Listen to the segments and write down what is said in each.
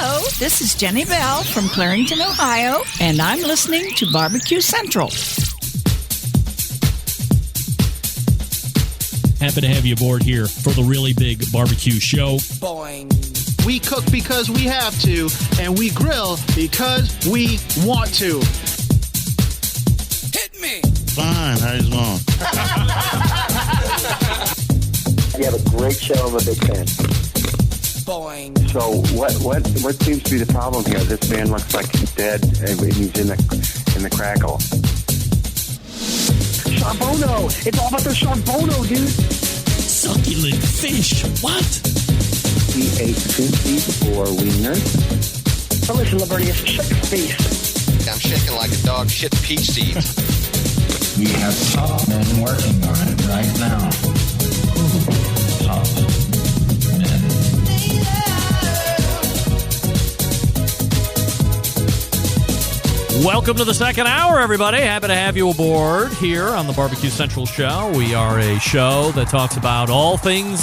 Hello, this is Jenny Bell from Clarington, Ohio, and I'm listening to Barbecue Central. Happy to have you aboard here for the really big barbecue show. Boing. We cook because we have to, and we grill because we want to. Hit me. Fine, how you doing? You have a great show. I'm a big fan. Boing. So what seems to be the problem here? This man looks like he's dead, and he's in the crackle. Charbono! It's all about the charbono, dude! Succulent fish. What? He ate 2 feet or wiener. So listen, Libertius, shut your face. I'm shaking like a dog shit peach seeds. We have top men working on it right now. Top men. Welcome to the second hour, everybody. Happy to have you aboard here on the Barbecue Central Show. We are a show that talks about all things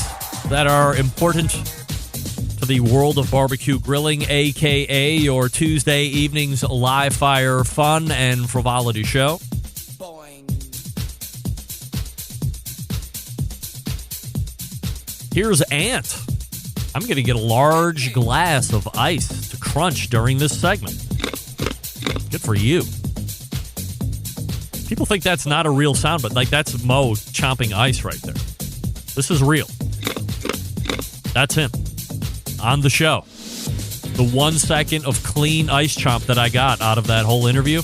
that are important to the world of barbecue grilling, a.k.a. your Tuesday evening's live fire fun and frivolity show. Boing. Here's Ant. I'm going to get a large glass of ice to crunch during this segment. Good for you. People think that's not a real sound, but like that's Mo chomping ice right there. This is real. That's him on the show. The 1 second of clean ice chomp that I got out of that whole interview.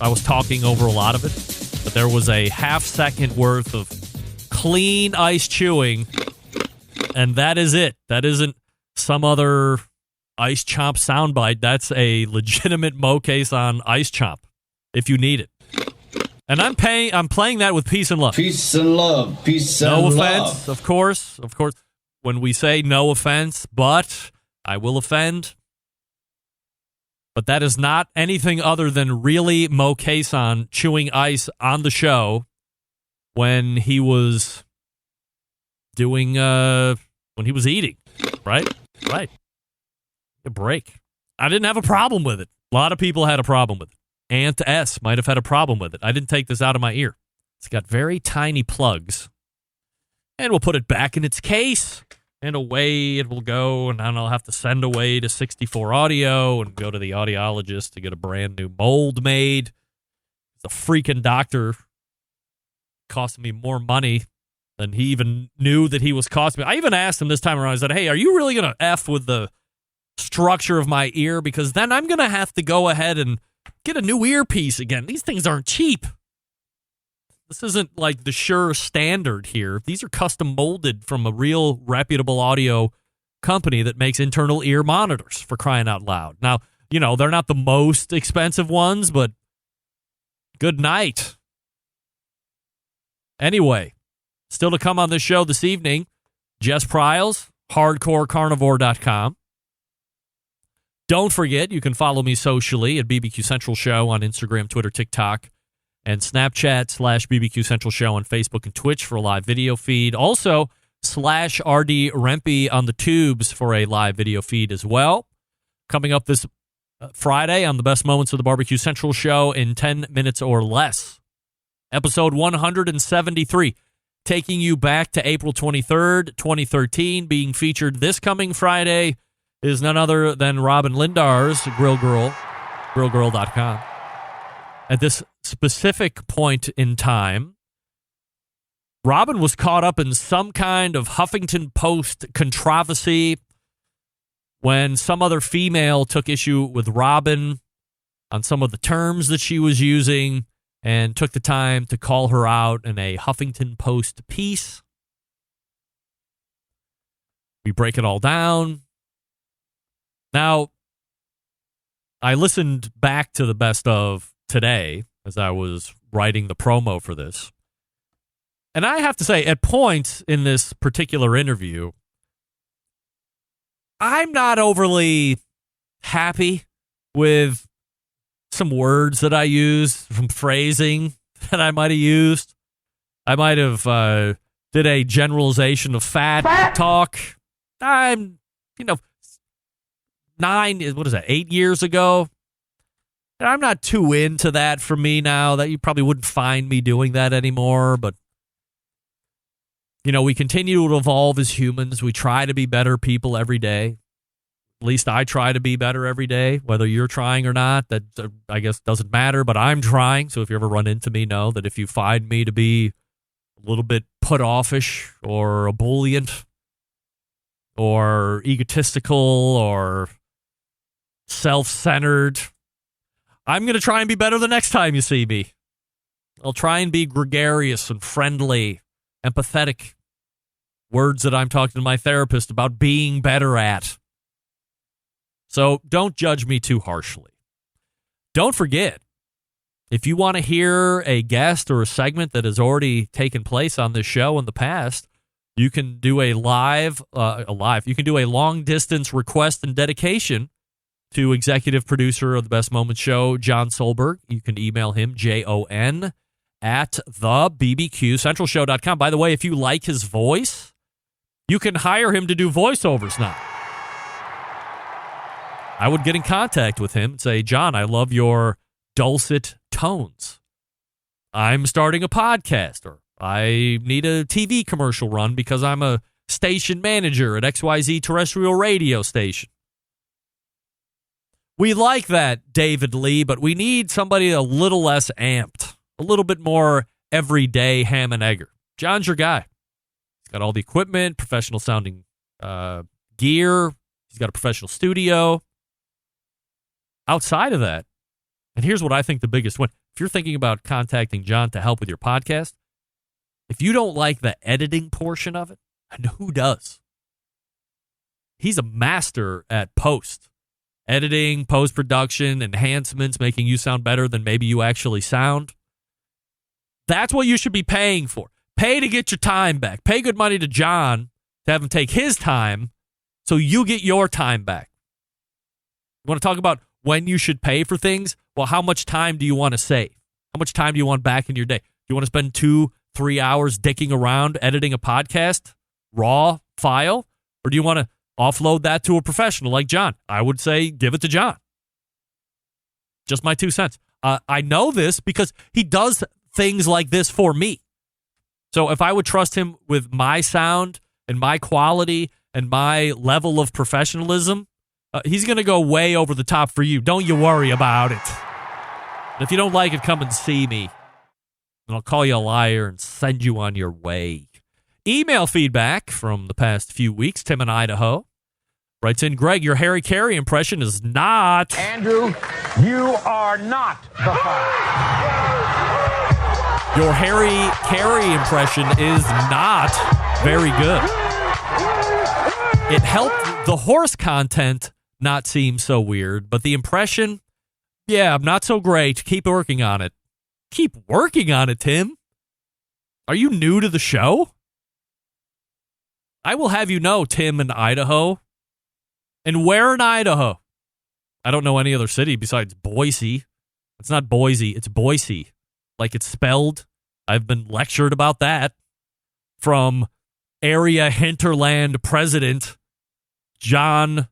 I was talking over a lot of it, but there was a half second worth of clean ice chewing, and that is it. That isn't some other ice chomp soundbite. That's a legitimate Mo case on ice chomp if you need it. And I'm playing that with peace and love. Peace and love. Peace and love. love. No offense, of course. When we say no offense, but I will offend. But that is not anything other than really Mo Cason chewing ice on the show when he was doing, when he was eating. Right? Right. A break. I didn't have a problem with it. A lot of people had a problem with it. Ant S might have had a problem with it. I didn't take this out of my ear. It's got very tiny plugs. And we'll put it back in its case. And away it will go. And then I'll have to send away to 64 Audio and go to the audiologist to get a brand new mold made. The freaking doctor costing me more money than he even knew that he was costing me. I even asked him this time around. I said, hey, are you really going to F with the structure of my ear? Because then I'm going to have to go ahead and get a new earpiece again. These things aren't cheap. This isn't like the Shure standard here. These are custom molded from a real reputable audio company that makes internal ear monitors, for crying out loud. Now, they're not the most expensive ones, but good night. Anyway, still to come on this show this evening, Jess Pryles, hardcorecarnivore.com. Don't forget, you can follow me socially at BBQ Central Show on Instagram, Twitter, TikTok, and Snapchat /BBQ Central Show on Facebook and Twitch for a live video feed. Also, /RD Rempe on the tubes for a live video feed as well. Coming up this Friday on the best moments of the Barbecue Central Show in 10 minutes or less. Episode 173, taking you back to April 23rd, 2013, being featured this coming Friday is none other than Robin Lindar's Grill Girl, grillgirl.com. At this specific point in time, Robin was caught up in some kind of Huffington Post controversy when some other female took issue with Robin on some of the terms that she was using and took the time to call her out in a Huffington Post piece. We break it all down. Now, I listened back to the best of today as I was writing the promo for this. And I have to say, at points in this particular interview, I'm not overly happy with some words that I use, some phrasing that I might have used. I might have did a generalization of fat talk. I'm, 8 years ago. And I'm not too into that for me now. That you probably wouldn't find me doing that anymore. But, we continue to evolve as humans. We try to be better people every day. At least I try to be better every day. Whether you're trying or not, that I guess doesn't matter. But I'm trying. So if you ever run into me, know that if you find me to be a little bit put-offish or ebullient or egotistical or self-centered, I'm going to try and be better the next time you see me. I'll try and be gregarious and friendly, empathetic. Words that I'm talking to my therapist about being better at. So don't judge me too harshly. Don't forget, if you want to hear a guest or a segment that has already taken place on this show in the past, you can do a long-distance request and dedication to executive producer of the Best Moments Show, John Solberg. You can email him, JON, at thebbqcentralshow.com. By the way, if you like his voice, you can hire him to do voiceovers now. I would get in contact with him and say, John, I love your dulcet tones. I'm starting a podcast, or I need a TV commercial run because I'm a station manager at XYZ terrestrial radio station. We like that, David Lee, but we need somebody a little less amped, a little bit more everyday ham and egger. John's your guy. He's got all the equipment, professional sounding gear. He's got a professional studio. Outside of that, and here's what I think the biggest win. If you're thinking about contacting John to help with your podcast, if you don't like the editing portion of it, I know who does. He's a master at post. Editing, post-production, enhancements, making you sound better than maybe you actually sound. That's what you should be paying for. Pay to get your time back. Pay good money to John to have him take his time so you get your time back. You want to talk about when you should pay for things? Well, how much time do you want to save? How much time do you want back in your day? Do you want to spend 2-3 hours dicking around editing a podcast, raw file? Or do you want to offload that to a professional like John? I would say give it to John. Just my 2 cents. I know this because he does things like this for me. So if I would trust him with my sound and my quality and my level of professionalism, he's going to go way over the top for you. Don't you worry about it. And if you don't like it, come and see me. And I'll call you a liar and send you on your way. Email feedback from the past few weeks. Tim in Idaho writes in, Greg, your Harry Carey impression is not... Andrew, you are not the father. Your Harry Carey impression is not very good. It helped the horse content not seem so weird, but the impression, yeah, not so great. Keep working on it. Keep working on it, Tim. Are you new to the show? I will have you know, Tim in Idaho. And where in Idaho? I don't know any other city besides Boise. It's not Boise, it's Boise. Like it's spelled. I've been lectured about that from area hinterland president John.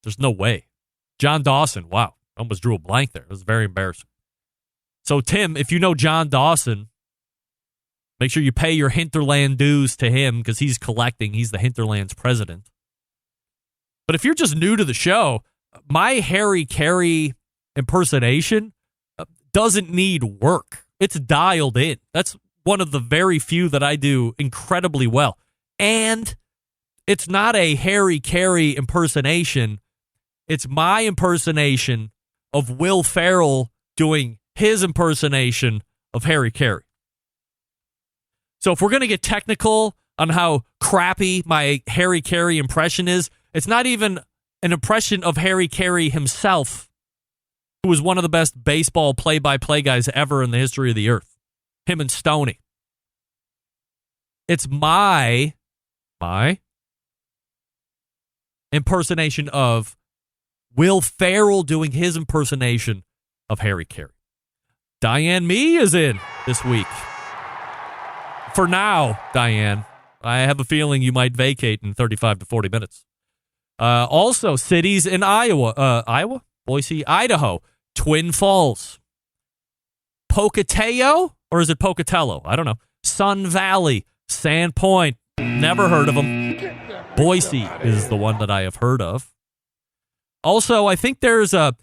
There's no way. John Dawson. Wow. I almost drew a blank there. It was very embarrassing. So, Tim, if you know John Dawson, make sure you pay your hinterland dues to him because he's collecting. He's the hinterland's president. But if you're just new to the show, my Harry Carey impersonation doesn't need work. It's dialed in. That's one of the very few that I do incredibly well. And it's not a Harry Carey impersonation. It's my impersonation of Will Ferrell doing his impersonation of Harry Carey. So if we're going to get technical on how crappy my Harry Carey impression is, it's not even an impression of Harry Carey himself, who was one of the best baseball play-by-play guys ever in the history of the earth. Him and Stoney. It's my impersonation of Will Ferrell doing his impersonation of Harry Carey. Diane Mee is in this week. For now, Diane, I have a feeling you might vacate in 35 to 40 minutes. Also, cities in Iowa, Boise, Idaho, Twin Falls, Pocatello, or is it Pocatello? I don't know. Sun Valley, Sandpoint, never heard of them. Boise is the one that I have heard of. Also, I think there's a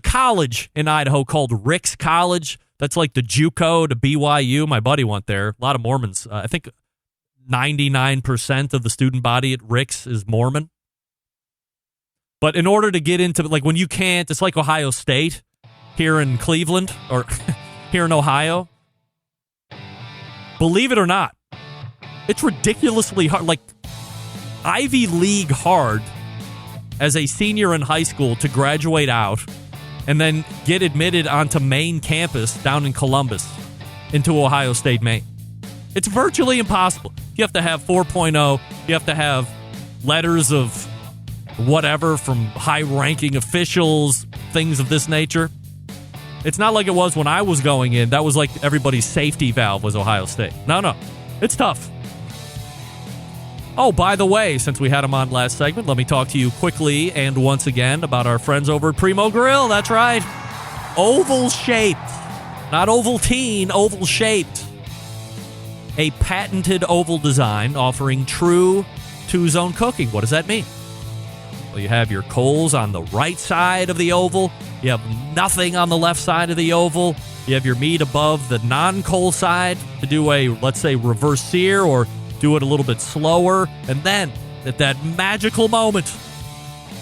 college in Idaho called Rick's College. That's like the JUCO to BYU. My buddy went there. A lot of Mormons. I think 99% of the student body at Rick's is Mormon. But in order to get into, like, when you can't, it's like Ohio State here in Cleveland or here in Ohio. Believe it or not, it's ridiculously hard, like Ivy League hard as a senior in high school to graduate out and then get admitted onto main campus down in Columbus into Ohio State, Maine. It's virtually impossible. You have to have 4.0. You have to have letters of whatever from high-ranking officials, things of this nature. It's not like it was when I was going in. That was like everybody's safety valve was Ohio State. No. It's tough. Oh, by the way, since we had them on last segment, let me talk to you quickly and once again about our friends over at Primo Grill. That's right. Oval-shaped. Not Ovaltine, oval-shaped. A patented oval design offering true two-zone cooking. What does that mean? Well, you have your coals on the right side of the oval. You have nothing on the left side of the oval. You have your meat above the non-coal side to do a, let's say, reverse sear or do it a little bit slower. And then, at that magical moment,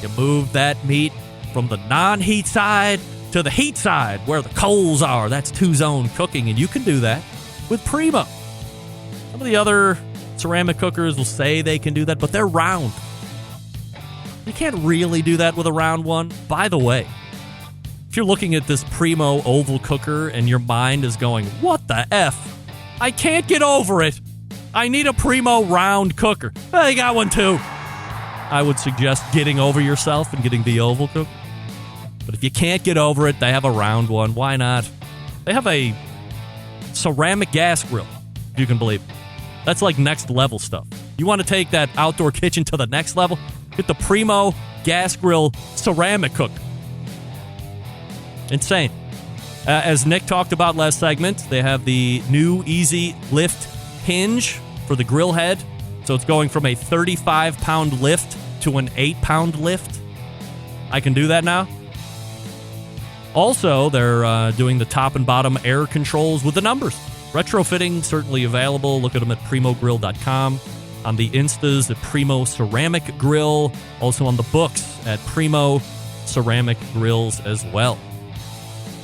you move that meat from the non-heat side to the heat side where the coals are. That's two-zone cooking, and you can do that with Primo. Some of the other ceramic cookers will say they can do that, but they're round. You can't really do that with a round one. By the way, if you're looking at this Primo oval cooker and your mind is going, what the F? I can't get over it. I need a Primo round cooker. They got one too. I would suggest getting over yourself and getting the oval cooker. But if you can't get over it, they have a round one. Why not? They have a ceramic gas grill, if you can believe it. That's like next level stuff. You want to take that outdoor kitchen to the next level? Get the Primo gas grill ceramic cooker. Insane. As Nick talked about last segment, they have the new easy lift hinge for the grill head. So it's going from a 35-pound lift to an 8-pound lift. I can do that now. Also, they're doing the top and bottom air controls with the numbers. Retrofitting, certainly available. Look at them at primogrill.com. On the Instas at Primo Ceramic Grill. Also on the books at Primo Ceramic Grills as well.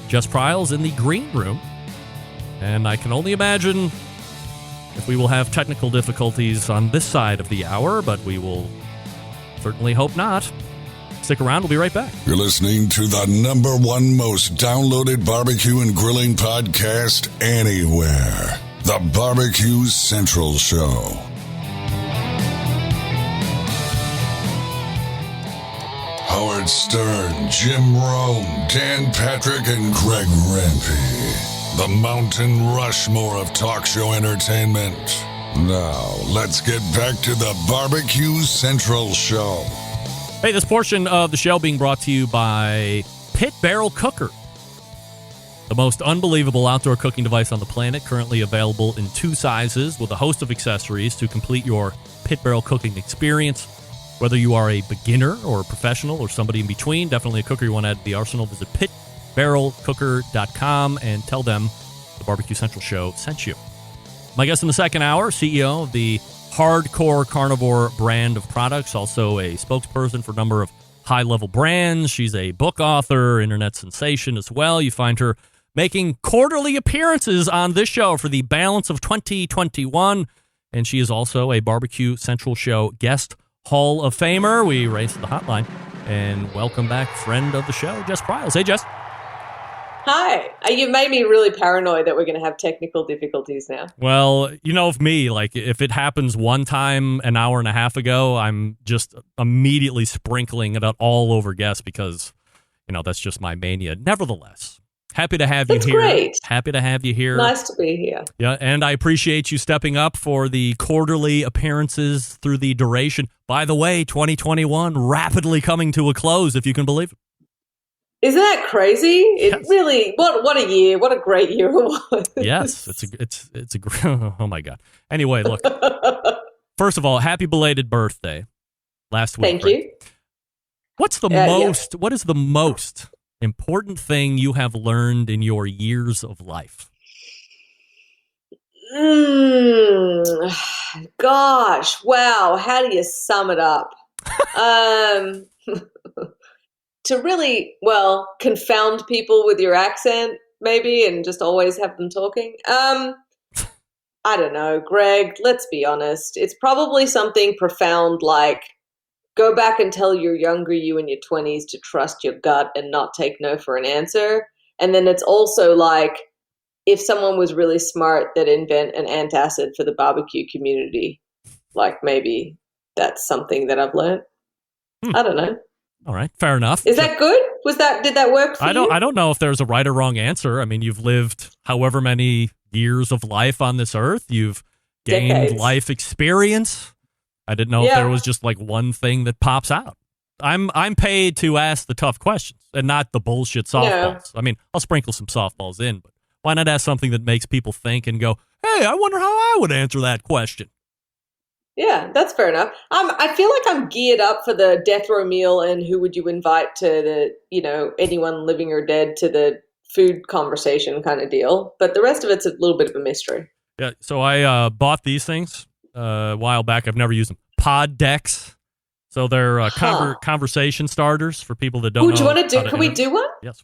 Jess Pryles in the green room. And I can only imagine if we will have technical difficulties on this side of the hour, but we will certainly hope not. Stick around. We'll be right back. You're listening to the #1 most downloaded barbecue and grilling podcast anywhere. The Barbecue Central Show. Howard Stern, Jim Rome, Dan Patrick, and Greg Rempe. The Mountain Rushmore of talk show entertainment. Now, let's get back to the Barbecue Central Show. Hey, this portion of the show being brought to you by Pit Barrel Cooker. The most unbelievable outdoor cooking device on the planet, currently available in 2 sizes with a host of accessories to complete your pit barrel cooking experience. Whether you are a beginner or a professional or somebody in between, definitely a cooker you want to add to the arsenal, visit pitbarrelcooker.com and tell them the Barbecue Central Show sent you. My guest in the second hour, CEO of the Hardcore Carnivore brand of products, also a spokesperson for a number of high-level brands. She's a book author, internet sensation as well. You find her making quarterly appearances on this show for the balance of 2021, and she is also a Barbecue Central Show guest Hall of Famer. We race the hotline and welcome back friend of the show, Jess Pryles. Hey, Jess. Hi. You made me really paranoid that we're going to have technical difficulties now. Well, you know, of me, like if it happens one time an hour and a half ago, I'm just immediately sprinkling it all over guests because, you know, that's just my mania. Nevertheless, Happy to have you That's here. great. Happy to have you here. Nice to be here. Yeah, and I appreciate you stepping up for the quarterly appearances through the duration. By the way, 2021 rapidly coming to a close, if you can believe it. Isn't that crazy? It Yes. really, what a year. What a great year it was. Yes, it's a oh my God. Anyway, look. First of all, happy belated birthday last week. Thank you. What is the most important thing you have learned in your years of life? Gosh, wow. How do you sum it up? To really, confound people with your accent, maybe, and just always have them talking. I don't know, Greg, let's be honest. It's probably something profound like go back and tell your younger you in your 20s to trust your gut and not take no for an answer. And then it's also like if someone was really smart, they'd invent an antacid for the barbecue community. Like maybe that's something that I've learned. I don't know. All right, fair enough. Is that good? Did that work for you? I don't know if there's a right or wrong answer. I mean, you've lived however many years of life on this earth. You've gained Decades. life experience. I didn't know if there was just like one thing that pops out. I'm paid to ask the tough questions and not the bullshit softballs. I mean, I'll sprinkle some softballs in, but why not ask something that makes people think and go, hey, I wonder how I would answer that question. Yeah, that's fair enough. I feel like I'm geared up for the death row meal and who would you invite to the, anyone living or dead to the food conversation kind of deal. But the rest of it's a little bit of a mystery. Yeah, so I bought these things a while back. I've never used them. Pod decks. So they're conversation starters for people that don't know. Do you want to do? Can we do one? Yes,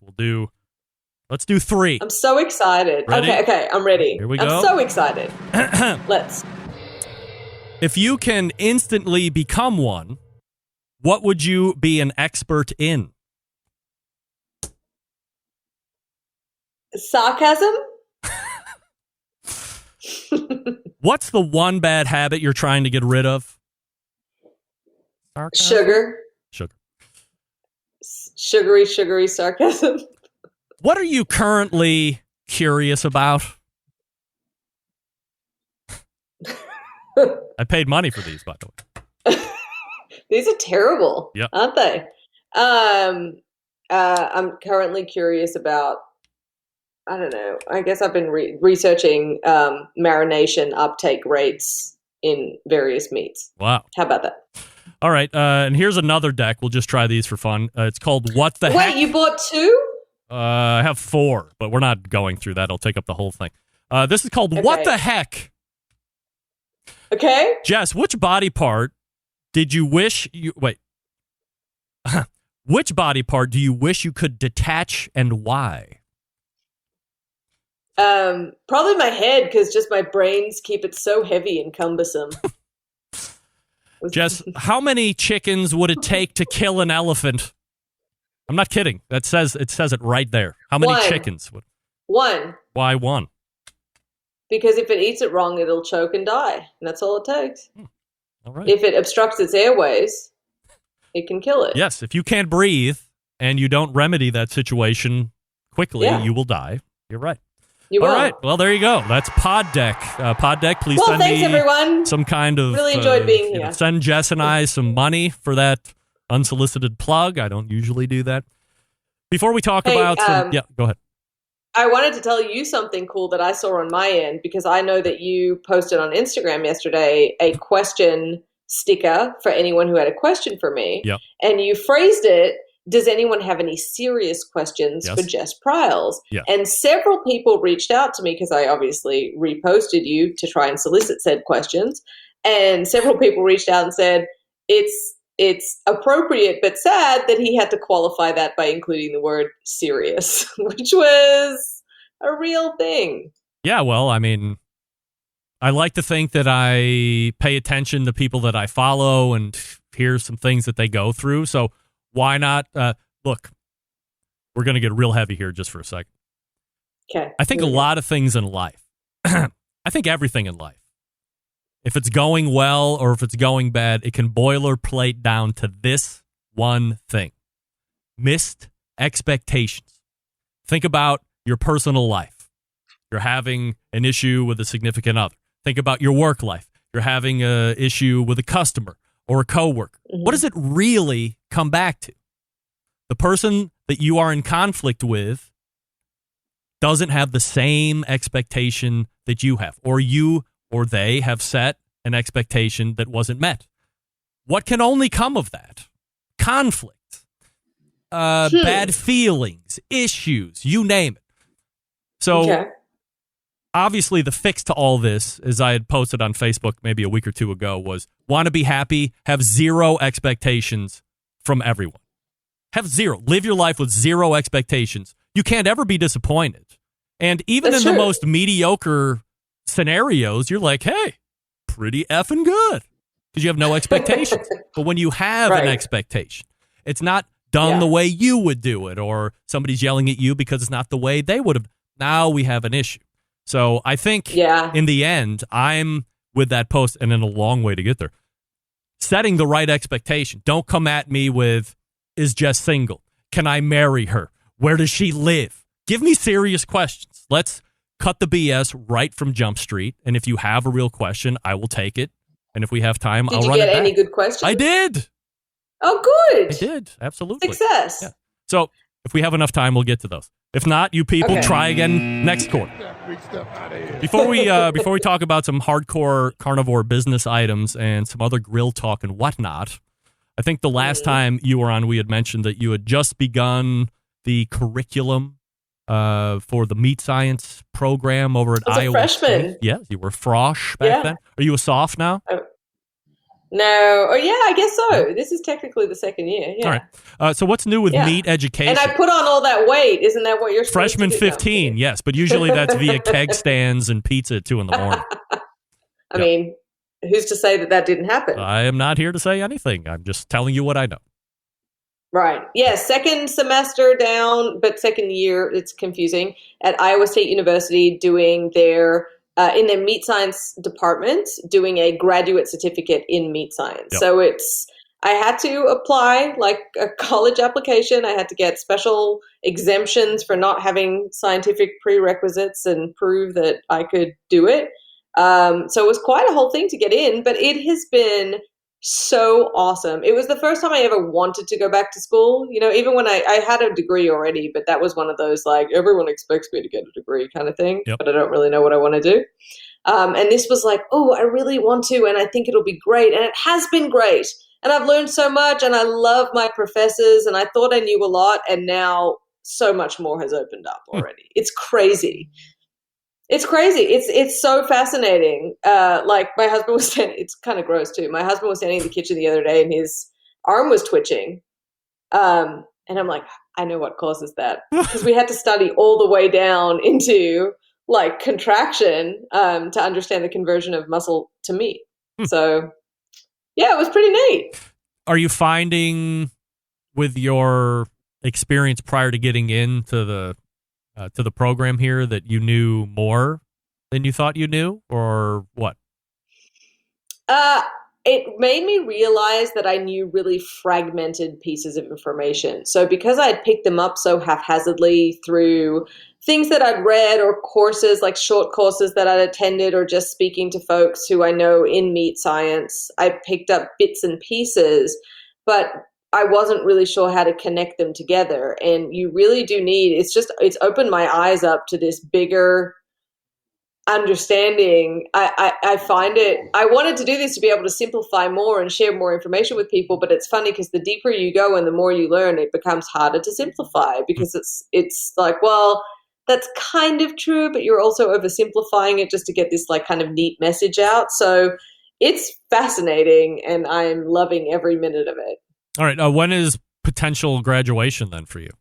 let's do 3. I'm so excited. Ready? Okay, I'm ready. Here we go. I'm so excited. Let's. If you can instantly become one, what would you be an expert in? Sarcasm? What's the one bad habit you're trying to get rid of? Sarcasm? Sugar. Sugary sarcasm. What are you currently curious about? I paid money for these, by the way. These are terrible, aren't they? I'm currently curious about, I don't know, I guess I've been researching marination uptake rates in various meats. Wow. How about that? All right, and here's another deck. We'll just try these for fun. It's called What the Heck? Wait, you bought 2? I have 4, but we're not going through that. It'll take up the whole thing. This is called What the Heck? Okay. Jess, which body part did you wish you... Wait. Which body part do you wish you could detach and why? Probably my head, because just my brains keep it so heavy and cumbersome. Jess, how many chickens would it take to kill an elephant? I'm not kidding. It says it right there. How many chickens? 1. Why 1? Because if it eats it wrong, it'll choke and die. And that's all it takes. All right. If it obstructs its airways, it can kill it. Yes, if you can't breathe and you don't remedy that situation quickly, you will die. You're right. You will. All right. Well, there you go. That's Pod Deck. Pod Deck, please send thanks, me everyone. some kind of... Really enjoyed being here. Send Jess and I some money for that unsolicited plug. I don't usually do that. Before we talk about... go ahead. I wanted to tell you something cool that I saw on my end, because I know that you posted on Instagram yesterday a question sticker for anyone who had a question for me. Yep. And you phrased it, does anyone have any serious questions for Jess Pryles? Yes. And several people reached out to me because I obviously reposted you to try and solicit said questions. And several people reached out and said, it's appropriate but sad that he had to qualify that by including the word serious, which was a real thing. Yeah, well, I mean, I like to think that I pay attention to people that I follow and hear some things that they go through. So why not? Look, we're going to get real heavy here just for a second. Okay. I think a lot of things in life, I think everything in life, if it's going well or if it's going bad, it can boilerplate down to this one thing: missed expectations. Think about your personal life. You're having an issue with a significant other. Think about your work life. You're having an issue with a customer or a coworker. What does it really come back to? The person that you are in conflict with doesn't have the same expectation that you have, or you or they have set an expectation that wasn't met. What can only come of that? Conflict, bad feelings, issues, you name it. So obviously the fix to all this, as I had posted on Facebook maybe a week or two ago, was want to be happy, have zero expectations from everyone. Have zero. Live your life with zero expectations. You can't ever be disappointed. And even in the most mediocre scenarios, you're like, hey, pretty effing good. Because you have no expectations. But when you have an expectation, it's not done the way you would do it, or somebody's yelling at you because it's not the way they would have. Now we have an issue. So I think in the end, I'm with that post, and in a long way to get there, setting the right expectation. Don't come at me with, is Jess single? Can I marry her? Where does she live? Give me serious questions. Let's cut the BS right from Jump Street. And if you have a real question, I will take it. And if we have time, I'll run it back. Did you get any good questions? I did. Oh, good. I did. Absolutely. Success. Yeah. So if we have enough time, we'll get to those. If not, you people try again next quarter. Before we talk about some hardcore carnivore business items and some other grill talk and whatnot, I think the last time you were on, we had mentioned that you had just begun the curriculum for the meat science program over at Iowa. Freshman. State. Yes, you were frosh back then. Are you a soph now? No. Oh, yeah, I guess so. This is technically the second year. Yeah. All right. So what's new with meat education? And I put on all that weight. Isn't that what you're Freshman 15, yes. But usually that's via keg stands and pizza at 2 in the morning. I mean, who's to say that didn't happen? I am not here to say anything. I'm just telling you what I know. Right. Yeah, second semester down, but second year, it's confusing, at Iowa State University doing their, in their meat science department, doing a graduate certificate in meat science. Yep. So I had to apply like a college application. I had to get special exemptions for not having scientific prerequisites and prove that I could do it. So it was quite a whole thing to get in, but it has been so awesome. It was the first time I ever wanted to go back to school. You know, even when I had a degree already, but that was one of those like everyone expects me to get a degree kind of thing, but I don't really know what I want to do. And this was like, oh, I really want to, and I think it'll be great. And it has been great. And I've learned so much, and I love my professors, and I thought I knew a lot, and now so much more has opened up already. It's crazy. It's crazy. It's so fascinating. Like my husband was standing, it's kind of gross too. My husband was standing in the kitchen the other day and his arm was twitching. And I'm like, I know what causes that. Because we had to study all the way down into like contraction to understand the conversion of muscle to meat. So yeah, it was pretty neat. Are you finding with your experience prior to getting into the program here that you knew more than you thought you knew, or what? It made me realize that I knew really fragmented pieces of information. So because I had picked them up so haphazardly through things that I'd read or courses, like short courses that I'd attended, or just speaking to folks who I know in meat science, I picked up bits and pieces, but I wasn't really sure how to connect them together. And you really do need, it's opened my eyes up to this bigger understanding. I find it, I wanted to do this to be able to simplify more and share more information with people, but it's funny because the deeper you go and the more you learn, it becomes harder to simplify because it's like, well, that's kind of true, but you're also oversimplifying it just to get this like kind of neat message out. So it's fascinating and I'm loving every minute of it. All right. When is potential graduation then for you?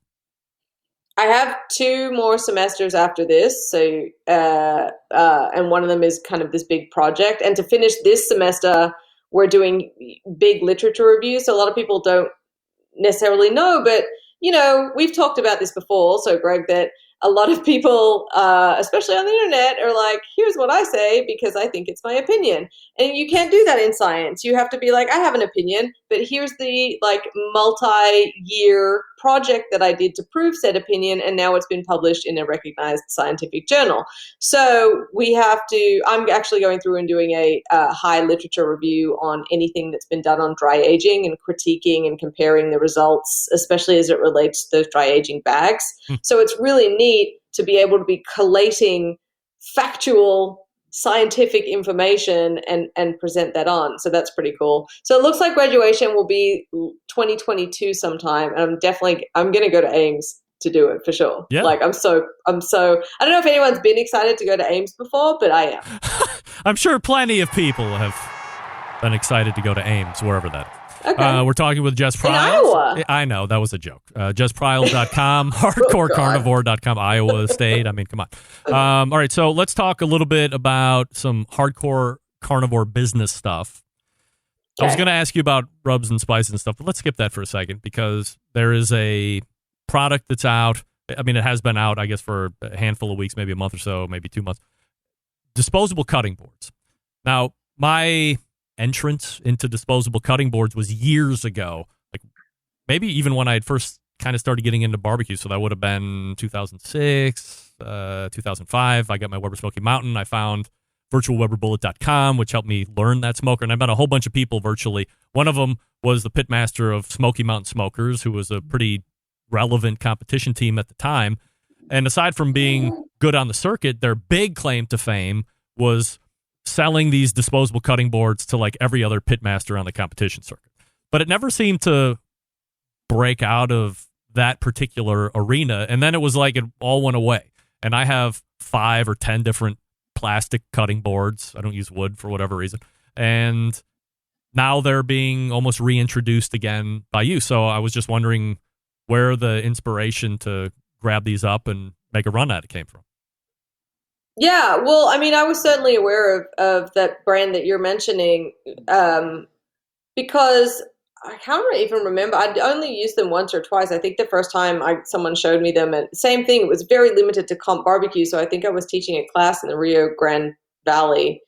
I have 2 more semesters after this. So, and one of them is kind of this big project. And to finish this semester, we're doing big literature reviews. So a lot of people don't necessarily know, but, you know, we've talked about this before. So, Greg, that a lot of people, especially on the internet, are like, here's what I say because I think it's my opinion. And you can't do that in science. You have to be like, I have an opinion, but here's the like multi-year project that I did to prove said opinion, and now it's been published in a recognized scientific journal. So I'm actually going through and doing a high literature review on anything that's been done on dry aging and critiquing and comparing the results, especially as it relates to those dry aging bags. So it's really neat to be able to be collating factual scientific information and present that on. So that's pretty cool. So it looks like graduation will be 2022 sometime. And I'm going to go to Ames to do it for sure. Yeah. Like I'm so, I don't know if anyone's been excited to go to Ames before, but I am. I'm sure plenty of people have been excited to go to Ames, wherever that is. Okay. We're talking with Jess Pryles. In Iowa. I know, that was a joke. JessPryles.com, hardcorecarnivore.com, Iowa State. I mean, come on. All right, so let's talk a little bit about some hardcore carnivore business stuff. Okay. I was going to ask you about rubs and spices and stuff, but let's skip that for a second because there is a product that's out. I mean, it has been out, I guess, for a handful of weeks, maybe a month or so, maybe 2 months. Disposable cutting boards. Now, my entrance into disposable cutting boards was years ago, like maybe even when I had first kind of started getting into barbecue. So that would have been 2006, 2005. I got my Weber Smoky Mountain. I found virtualweberbullet.com, which helped me learn that smoker. And I met a whole bunch of people virtually. One of them was the pitmaster of Smoky Mountain Smokers, who was a pretty relevant competition team at the time. And aside from being good on the circuit, their big claim to fame was selling these disposable cutting boards to like every other pitmaster on the competition circuit. But it never seemed to break out of that particular arena. And then it was like it all went away. And I have 5 or 10 different plastic cutting boards. I don't use wood for whatever reason. And now they're being almost reintroduced again by you. So I was just wondering where the inspiration to grab these up and make a run at it came from. Yeah, well, I mean, I was certainly aware of that brand that you're mentioning because I can't even remember. I'd only used them once or twice. I think the first time someone showed me them, and same thing, it was very limited to comp barbecue. So I think I was teaching a class in the Rio Grande Valley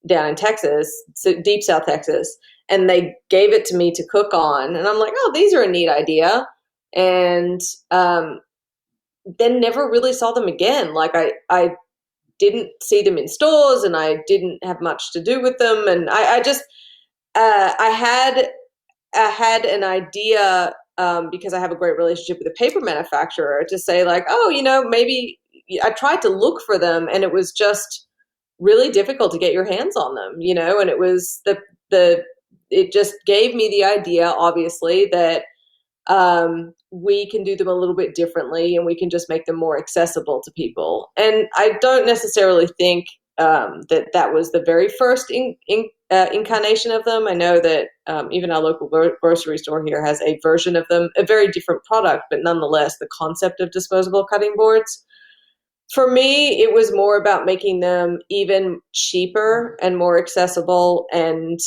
down in Texas, so deep South Texas, and they gave it to me to cook on. And I'm like, oh, these are a neat idea. And then never really saw them again. Like I didn't see them in stores, and I didn't have much to do with them. And I had an idea because I have a great relationship with a paper manufacturer to say like, oh, maybe I tried to look for them, and it was just really difficult to get your hands on them, and it was it just gave me the idea, obviously, that we can do them a little bit differently, and we can just make them more accessible to people. And I don't necessarily think that was the very first incarnation of them. I know that even our local grocery store here has a version of them, a very different product, but nonetheless, the concept of disposable cutting boards. For me, it was more about making them even cheaper and more accessible, and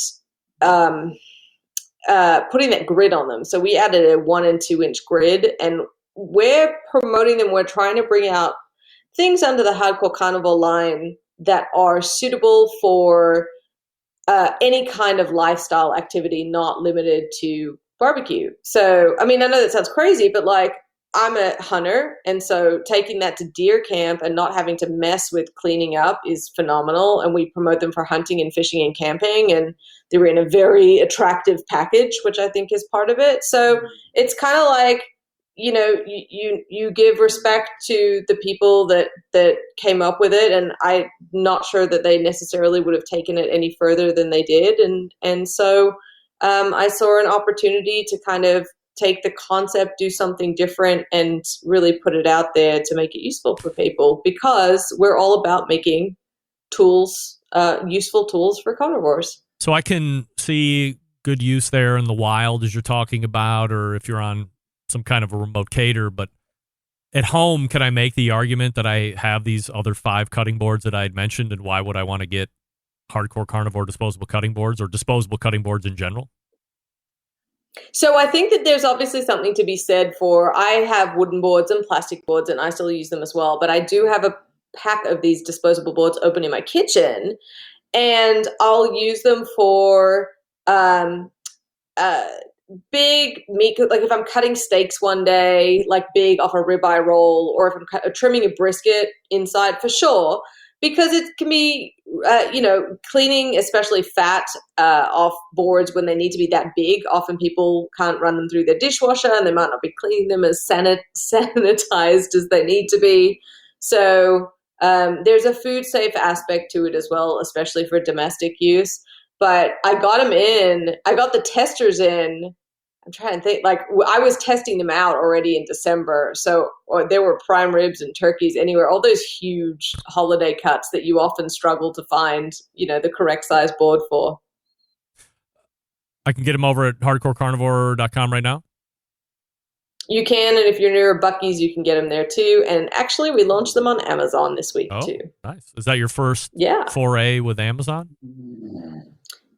putting that grid on them. So we added a 1 and 2 inch grid, and we're promoting them. We're trying to bring out things under the Hardcore Carnivore line that are suitable for any kind of lifestyle activity, not limited to barbecue. So, I mean, I know that sounds crazy, but like, I'm a hunter, and so taking that to deer camp and not having to mess with cleaning up is phenomenal. And we promote them for hunting and fishing and camping, and they're in a very attractive package, which I think is part of it. So it's kind of like, you give respect to the people that came up with it, and I'm not sure that they necessarily would have taken it any further than they did. And so I saw an opportunity to kind of take the concept, do something different, and really put it out there to make it useful for people, because we're all about making tools, useful tools for carnivores. So I can see good use there in the wild, as you're talking about, or if you're on some kind of a remote cater. But at home, can I make the argument that I have these other 5 cutting boards that I had mentioned, and why would I want to get Hardcore Carnivore disposable cutting boards, or disposable cutting boards in general? So I think that there's obviously something to be said for, I have wooden boards and plastic boards, and I still use them as well, but I do have a pack of these disposable boards open in my kitchen, and I'll use them for big meat, like if I'm cutting steaks one day, like big off a ribeye roll, or if I'm trimming a brisket inside, for sure, because it can be, cleaning, especially fat off boards when they need to be that big. Often people can't run them through their dishwasher, and they might not be cleaning them as sanitized as they need to be. So there's a food safe aspect to it as well, especially for domestic use. But I got the testers in. I'm trying to think, like I was testing them out already in December. So there were prime ribs and turkeys anywhere, all those huge holiday cuts that you often struggle to find, the correct size board for. I can get them over at hardcorecarnivore.com right now. You can, and if you're near Buc-ee's, you can get them there too. And actually, we launched them on Amazon this week too. Nice. Is that your first foray with Amazon?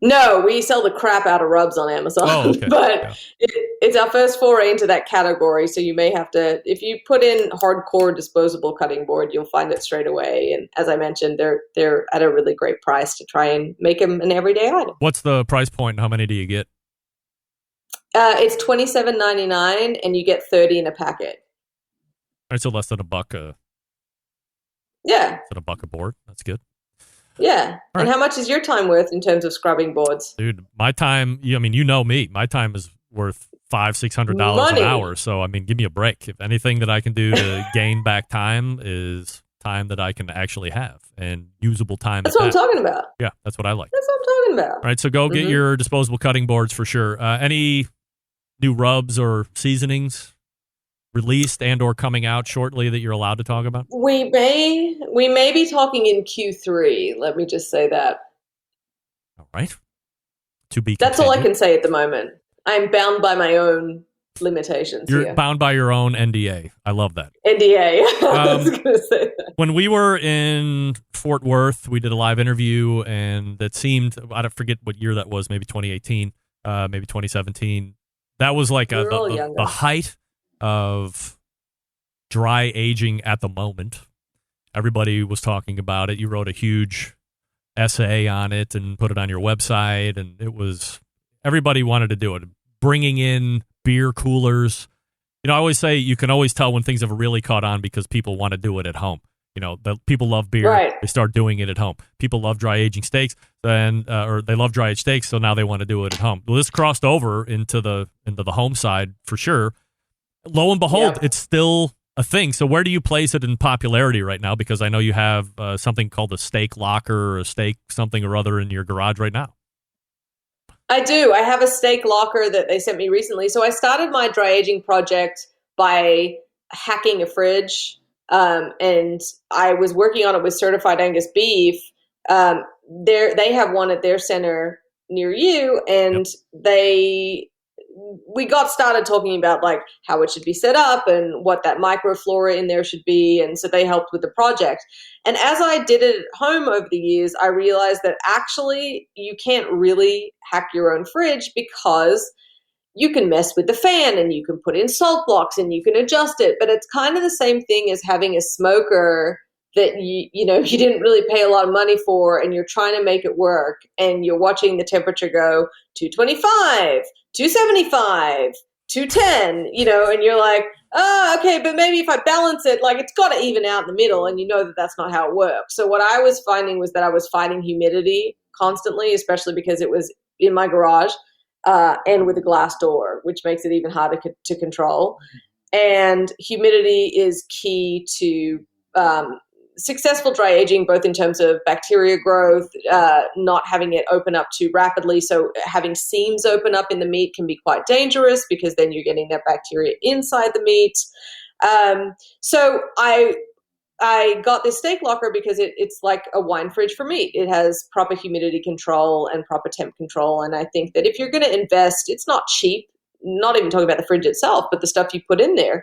No, we sell the crap out of rubs on Amazon, but it's our first foray into that category. So you may have to, if you put in hardcore disposable cutting board, you'll find it straight away. And as I mentioned, they're at a really great price to try and make them an everyday item. What's the price point and how many do you get? It's $27.99 and you get 30 in a packet. All right, so less than $1. Yeah. Less than $1 a board. That's good. Yeah. And how much is your time worth in terms of scrubbing boards? Dude, my time, you know me. My time is worth $500-$600 an hour. So, give me a break. If anything that I can do to gain back time is time that I can actually have and usable time. That's what I'm talking about. Yeah, that's what I like. That's what I'm talking about. All right, so go get your disposable cutting boards for sure. Any new rubs or seasonings released and or coming out shortly that you're allowed to talk about? We may be talking in Q3. Let me just say that. All right. To be That's all I can say at the moment. I'm bound by my own limitations. You're bound by your own NDA. I love that. NDA. I was going to say that. When we were in Fort Worth, we did a live interview, and that seemed, I forget what year that was, maybe 2018, maybe 2017. That was like the height of dry aging at the moment. Everybody was talking about it. You wrote a huge essay on it and put it on your website, and it was, everybody wanted to do it. Bringing in beer coolers. I always say you can always tell when things have really caught on because people want to do it at home. The people love beer. Right. They start doing it at home. People love dry aging steaks, or they love dry aged steaks, so now they want to do it at home. Well, this crossed over into the home side for sure. Lo and behold, it's still a thing. So where do you place it in popularity right now? Because I know you have something called a steak locker or a steak something or other in your garage right now. I do. I have a steak locker that they sent me recently. So I started my dry aging project by hacking a fridge, and I was working on it with certified Angus beef. They have one at their center near you, and we got started talking about like how it should be set up and what that microflora in there should be. And so they helped with the project. And as I did it at home over the years, I realized that actually you can't really hack your own fridge because you can mess with the fan and you can put in salt blocks and you can adjust it. But it's kind of the same thing as having a smoker that you didn't really pay a lot of money for, and you're trying to make it work, and you're watching the temperature go 225, 275, 210, and you're like, oh, okay, but maybe if I balance it, like it's got to even out in the middle, and that that's not how it works. So what I was finding was that I was fighting humidity constantly, especially because it was in my garage and with a glass door, which makes it even harder to control. And humidity is key to successful dry aging, both in terms of bacteria growth, not having it open up too rapidly. So having seams open up in the meat can be quite dangerous because then you're getting that bacteria inside the meat. So I got this steak locker because it's like a wine fridge for meat. It has proper humidity control and proper temp control. And I think that if you're going to invest, it's not cheap, not even talking about the fridge itself, but the stuff you put in there.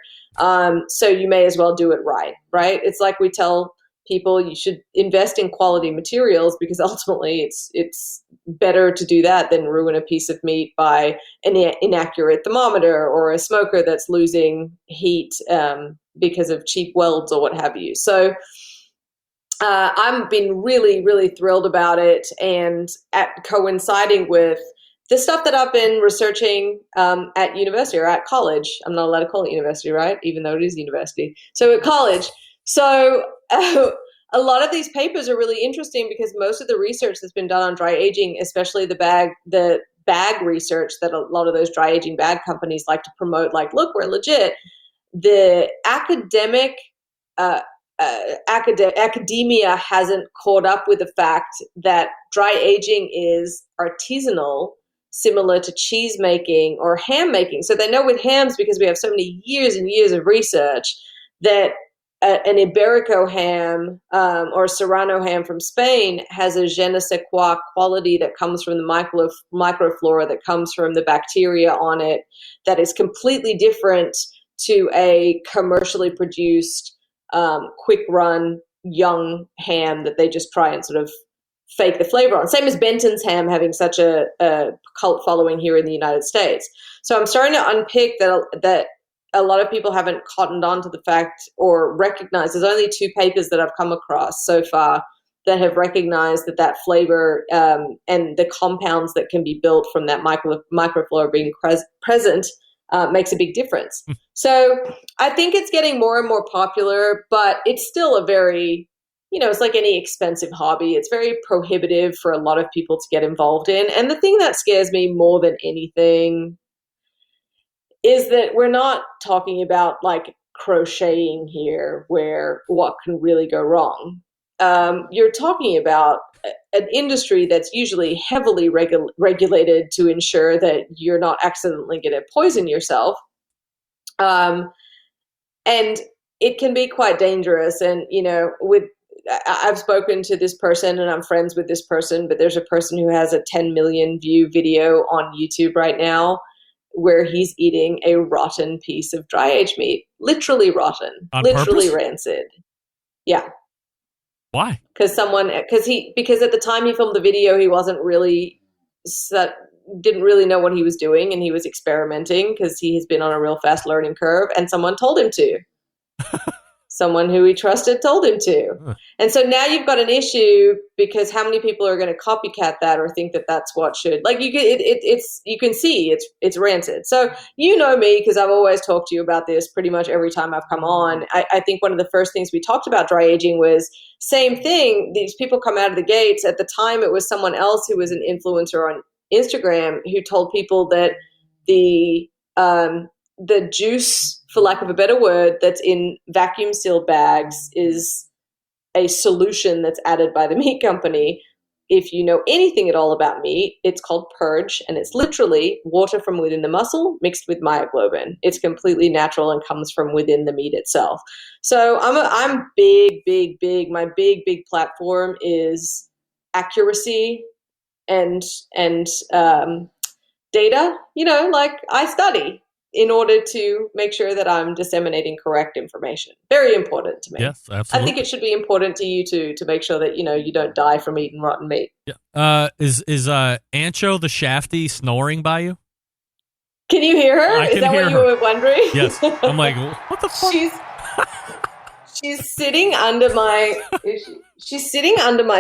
So you may as well do it right? It's like we tell people you should invest in quality materials because ultimately it's better to do that than ruin a piece of meat by an inaccurate thermometer or a smoker that's losing heat because of cheap welds or what have you. So I've been really, really thrilled about it, and coinciding with the stuff that I've been researching at university or at college, I'm not allowed to call it university, right? Even though it is university. So at college. So a lot of these papers are really interesting because most of the research that's been done on dry aging, especially the bag research that a lot of those dry aging bag companies like to promote, like, look, we're legit. The academia hasn't caught up with the fact that dry aging is artisanal, similar to cheese making or ham making. So they know with hams, because we have so many years and years of research, that an Iberico ham or a Serrano ham from Spain has a je ne sais quoi quality that comes from the microflora, that comes from the bacteria on it, that is completely different to a commercially produced quick run young ham that they just try and sort of fake the flavor on. Same as Benton's ham having such a cult following here in the United States. So I'm starting to unpick that a lot of people haven't cottoned on to the fact or recognized. There's only 2 papers that I've come across so far that have recognized that flavor and the compounds that can be built from that microflora being present makes a big difference. So I think it's getting more and more popular, but it's still a very, it's like any expensive hobby. It's very prohibitive for a lot of people to get involved in. And the thing that scares me more than anything is that we're not talking about like crocheting here, where what can really go wrong. You're talking about an industry that's usually heavily regulated to ensure that you're not accidentally going to poison yourself. And it can be quite dangerous. And, I've spoken to this person and I'm friends with this person, but there's a person who has a 10 million view video on YouTube right now where he's eating a rotten piece of dry aged meat, literally rotten, literally purpose? Rancid. Yeah. Why? Because at the time he filmed the video, he didn't really know what he was doing, and he was experimenting because he has been on a real fast learning curve, and someone told him to. Someone who he trusted told him to. Huh. And so now you've got an issue because how many people are going to copycat that or think that that's what should, like, you can see it's rancid. So you know me, because I've always talked to you about this pretty much every time I've come on. I think one of the first things we talked about dry aging was same thing. These people come out of the gates. At the time, it was someone else who was an influencer on Instagram who told people that the juice, for lack of a better word, that's in vacuum sealed bags is a solution that's added by the meat company. If you know anything at all about meat, it's called purge, and it's literally water from within the muscle mixed with myoglobin. It's completely natural and comes from within the meat itself. So I'm big. My big platform is accuracy and data. Like I study in order to make sure that I'm disseminating correct information. Very important to me. Yes, absolutely. I think it should be important to you too, to make sure that, you don't die from eating rotten meat. Yeah. Is Ancho the Shafty snoring by you? Can you hear her? Is that what you were wondering? Yes. I'm like, what the fuck? She's sitting under my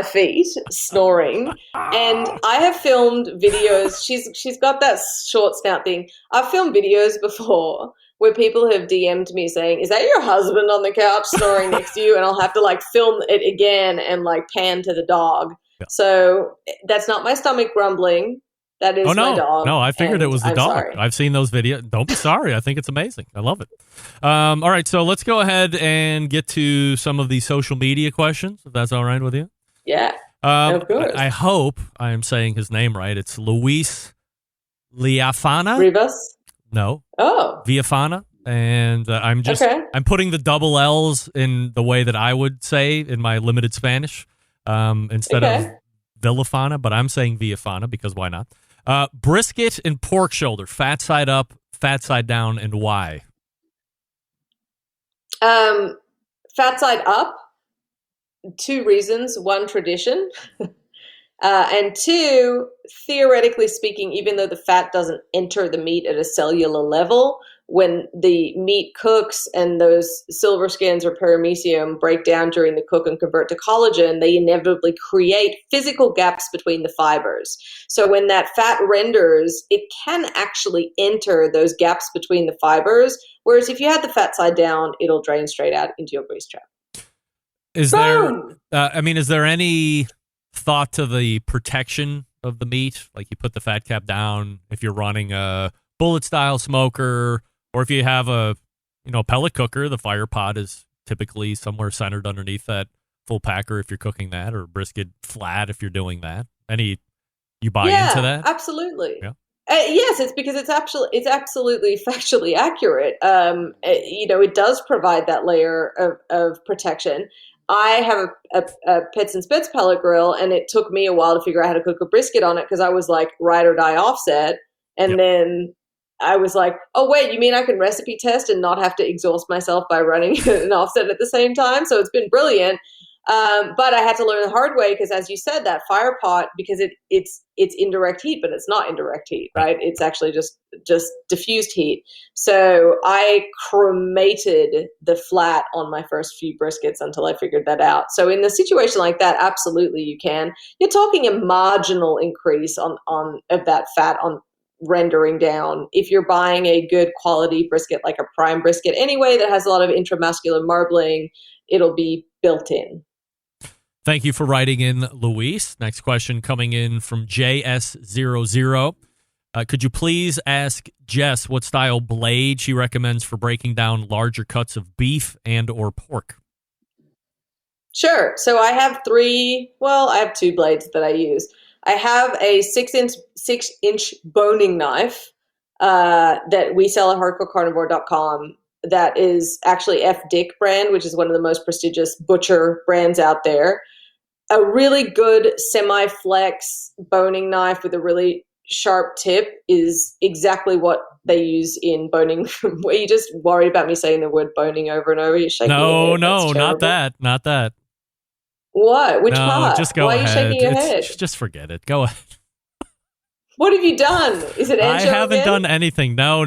feet, snoring, and I have filmed videos. She's got that short snout thing. I've filmed videos before where people have DM'd me saying, "Is that your husband on the couch snoring next to you?" And I'll have to like film it again and like pan to the dog. Yeah. So that's not my stomach grumbling. That is my dog. No, I figured it was the dog. Sorry. I've seen those videos. Don't be sorry. I think it's amazing. I love it. All right, so let's go ahead and get to some of the social media questions, if that's all right with you. Yeah, of course. I hope I am saying his name right. It's Luis Liafana. Rivas? No. Oh. Viafana. And I'm putting the double L's in the way that I would say in my limited Spanish instead of Villafana, but I'm saying Viafana because why not? Brisket and pork shoulder, fat side up, fat side down, and why? Fat side up, 2 reasons. 1, tradition. And 2, theoretically speaking, even though the fat doesn't enter the meat at a cellular level, when the meat cooks and those silver skins or paramecium break down during the cook and convert to collagen, they inevitably create physical gaps between the fibers. So when that fat renders, it can actually enter those gaps between the fibers, whereas if you had the fat side down, it'll drain straight out into your grease trap. Is there any thought to the protection of the meat? Like you put the fat cap down if you're running a bullet style smoker, or if you have a pellet cooker, the fire pot is typically somewhere centered underneath that full packer if you're cooking that, or brisket flat if you're doing that. You buy into that? Absolutely. Yeah. Yes, it's because it's absolutely factually accurate. It does provide that layer of protection. I have a Pits and Spits pellet grill, and it took me a while to figure out how to cook a brisket on it because I was like ride or die offset. And then I was like, oh, wait, you mean I can recipe test and not have to exhaust myself by running an offset at the same time? So it's been brilliant. But I had to learn the hard way because, as you said, that fire pot, because it's indirect heat, but it's not indirect heat, right? It's actually just diffused heat. So I cremated the flat on my first few briskets until I figured that out. So in a situation like that, absolutely you can. You're talking a marginal increase of that fat on rendering down. If you're buying a good quality brisket, like a prime brisket anyway, that has a lot of intramuscular marbling, it'll be built in. Thank you for writing in, Luis. Next question coming in from JS00. Could you please ask Jess what style blade she recommends for breaking down larger cuts of beef and or pork? Sure. So I have two blades that I use. I have a 6-inch boning knife that we sell at hardcorecarnivore.com. That is actually F. Dick brand, which is one of the most prestigious butcher brands out there. A really good semi-flex boning knife with a really sharp tip is exactly what they use in boning. Were you just worried about me saying the word boning over and over? You're shaking your head. No, not that. What? Which part? Just go ahead. Why are you shaking your head? Just forget it. Go ahead. What have you done? Is it I haven't done anything. No.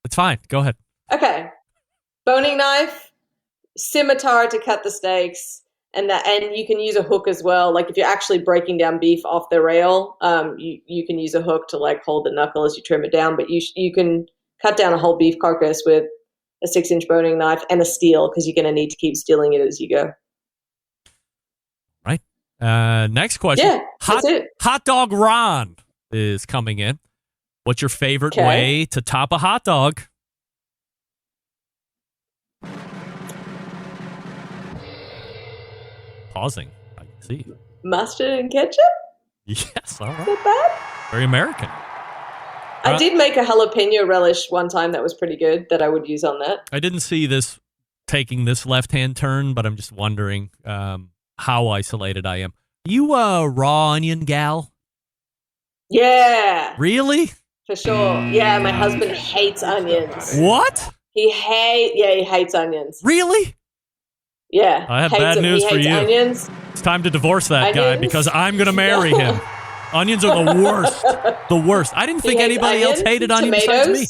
It's fine. Go ahead. Okay. Boning knife, scimitar to cut the steaks, and you can use a hook as well. Like if you're actually breaking down beef off the rail, you can use a hook to like hold the knuckle as you trim it down. But you can cut down a whole beef carcass with a 6-inch boning knife and a steel because you're going to need to keep steeling it as you go. Right. Next question. Yeah, that's it. Hot Dog Ron is coming in. What's your favorite way to top a hot dog? Pausing. I can see. Mustard and ketchup? Yes, all right. Is that bad? Very American. I did make a jalapeno relish one time that was pretty good that I would use on that. I didn't see this taking this left-hand turn, but I'm just wondering how isolated I am. You a raw onion gal? Yeah. Really? For sure. Yeah, my husband hates onions. What? He hates onions. Really? Yeah. I have bad news for you. Onions. It's time to divorce that guy because I'm going to marry him. Onions are the worst. The worst. I didn't think anybody else hated onions besides me.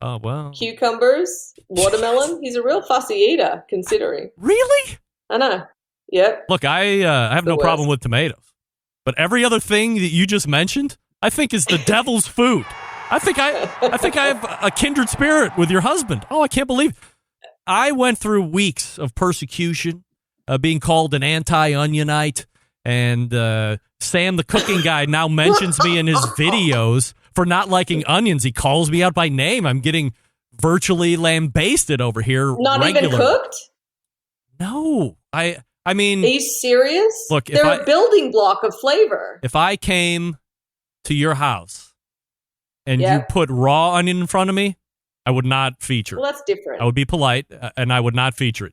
Oh, well. Cucumbers, watermelon. He's a real fussy eater, considering. Really? I know. Yep. Look, I have no problem with tomatoes. But every other thing that you just mentioned, I think is the devil's food. I think I have a kindred spirit with your husband. Oh, I can't believe it. I went through weeks of persecution, being called an anti-onionite, and Sam, the cooking guy, now mentions me in his videos for not liking onions. He calls me out by name. I'm getting virtually lambasted over here. Not even cooked? No. I mean... Are you serious? Look, they're a building block of flavor. If I came to your house and you put raw onion in front of me, I would not feature it. Well, that's different. I would be polite, and I would not feature it.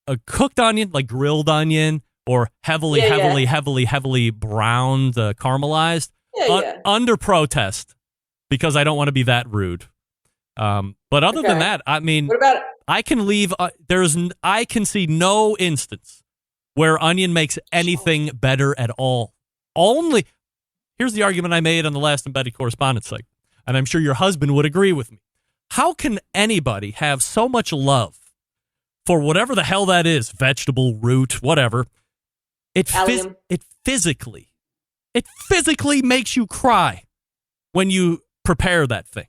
A cooked onion, like grilled onion, or heavily browned, caramelized, under protest, because I don't want to be that rude. But other than that, I mean, what about I can leave. I can see no instance where onion makes anything better at all. Here's the argument I made on the last embedded correspondence site. and I'm sure your husband would agree with me. How can anybody have so much love for whatever the hell that is, vegetable, root, whatever? It physically makes you cry when you prepare that thing.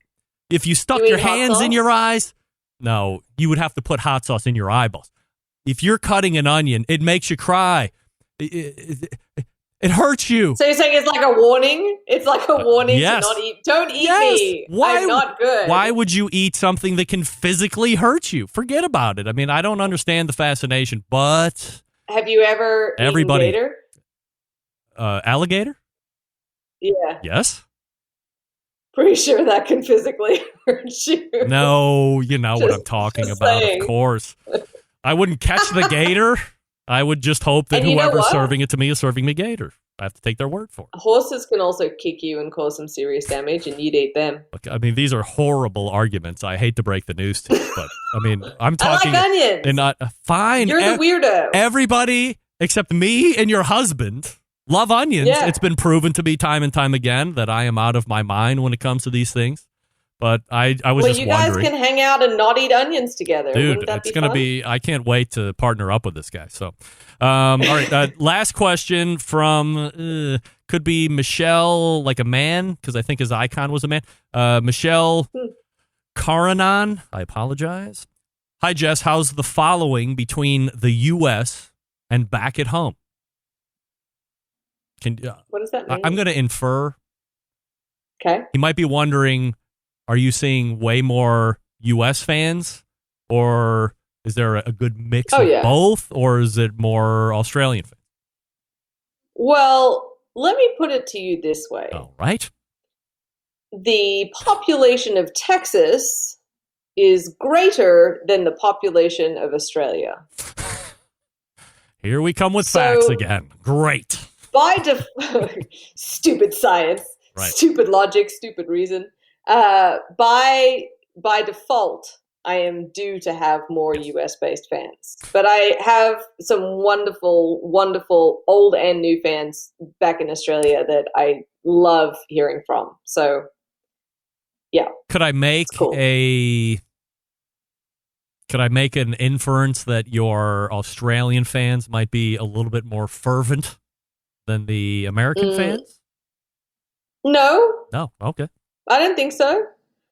If you stuck your hands in your eyes, no, you would have to put hot sauce in your eyeballs. If you're cutting an onion, it makes you cry. It hurts you. So you're saying it's like a warning? It's like a warning to not eat. Don't eat me. I'm not good. Why would you eat something that can physically hurt you? Forget about it. I mean, I don't understand the fascination, but... Have you ever eaten gator? Alligator? Yeah. Yes. Pretty sure that can physically hurt you. No, you know what I'm talking about, saying. Of course. I wouldn't catch the gator. I would just hope that whoever's serving it to me is serving me gator. I have to take their word for it. Horses can also kick you and cause some serious damage, and you'd eat them. Look, I mean, these are horrible arguments. I hate to break the news to you, but I mean, I'm talking. I like onions. And not fine. You're the weirdo. Everybody except me and your husband love onions. Yeah. It's been proven to be time and time again that I am out of my mind when it comes to these things. But I was just wondering. Well, you guys can hang out and not eat onions together. Dude, it's going to be, I can't wait to partner up with this guy. So, all right, last question from, could be Michelle, like a man, because I think his icon was a man. Michelle Caranan, I apologize. Hi, Jess, how's the following between the U.S. and back at home? What does that mean? I'm going to infer. Okay. He might be wondering, are you seeing way more U.S. fans, or is there a good mix of both, or is it more Australian fans? Well, let me put it to you this way. All right. The population of Texas is greater than the population of Australia. Here we come with facts again. Great. By stupid science, stupid logic, stupid reason. By default, I am due to have more US-based fans. But I have some wonderful, wonderful old and new fans back in Australia that I love hearing from. So, yeah. Could I make an inference that your Australian fans might be a little bit more fervent than the American fans? No. No. Okay. I don't think so.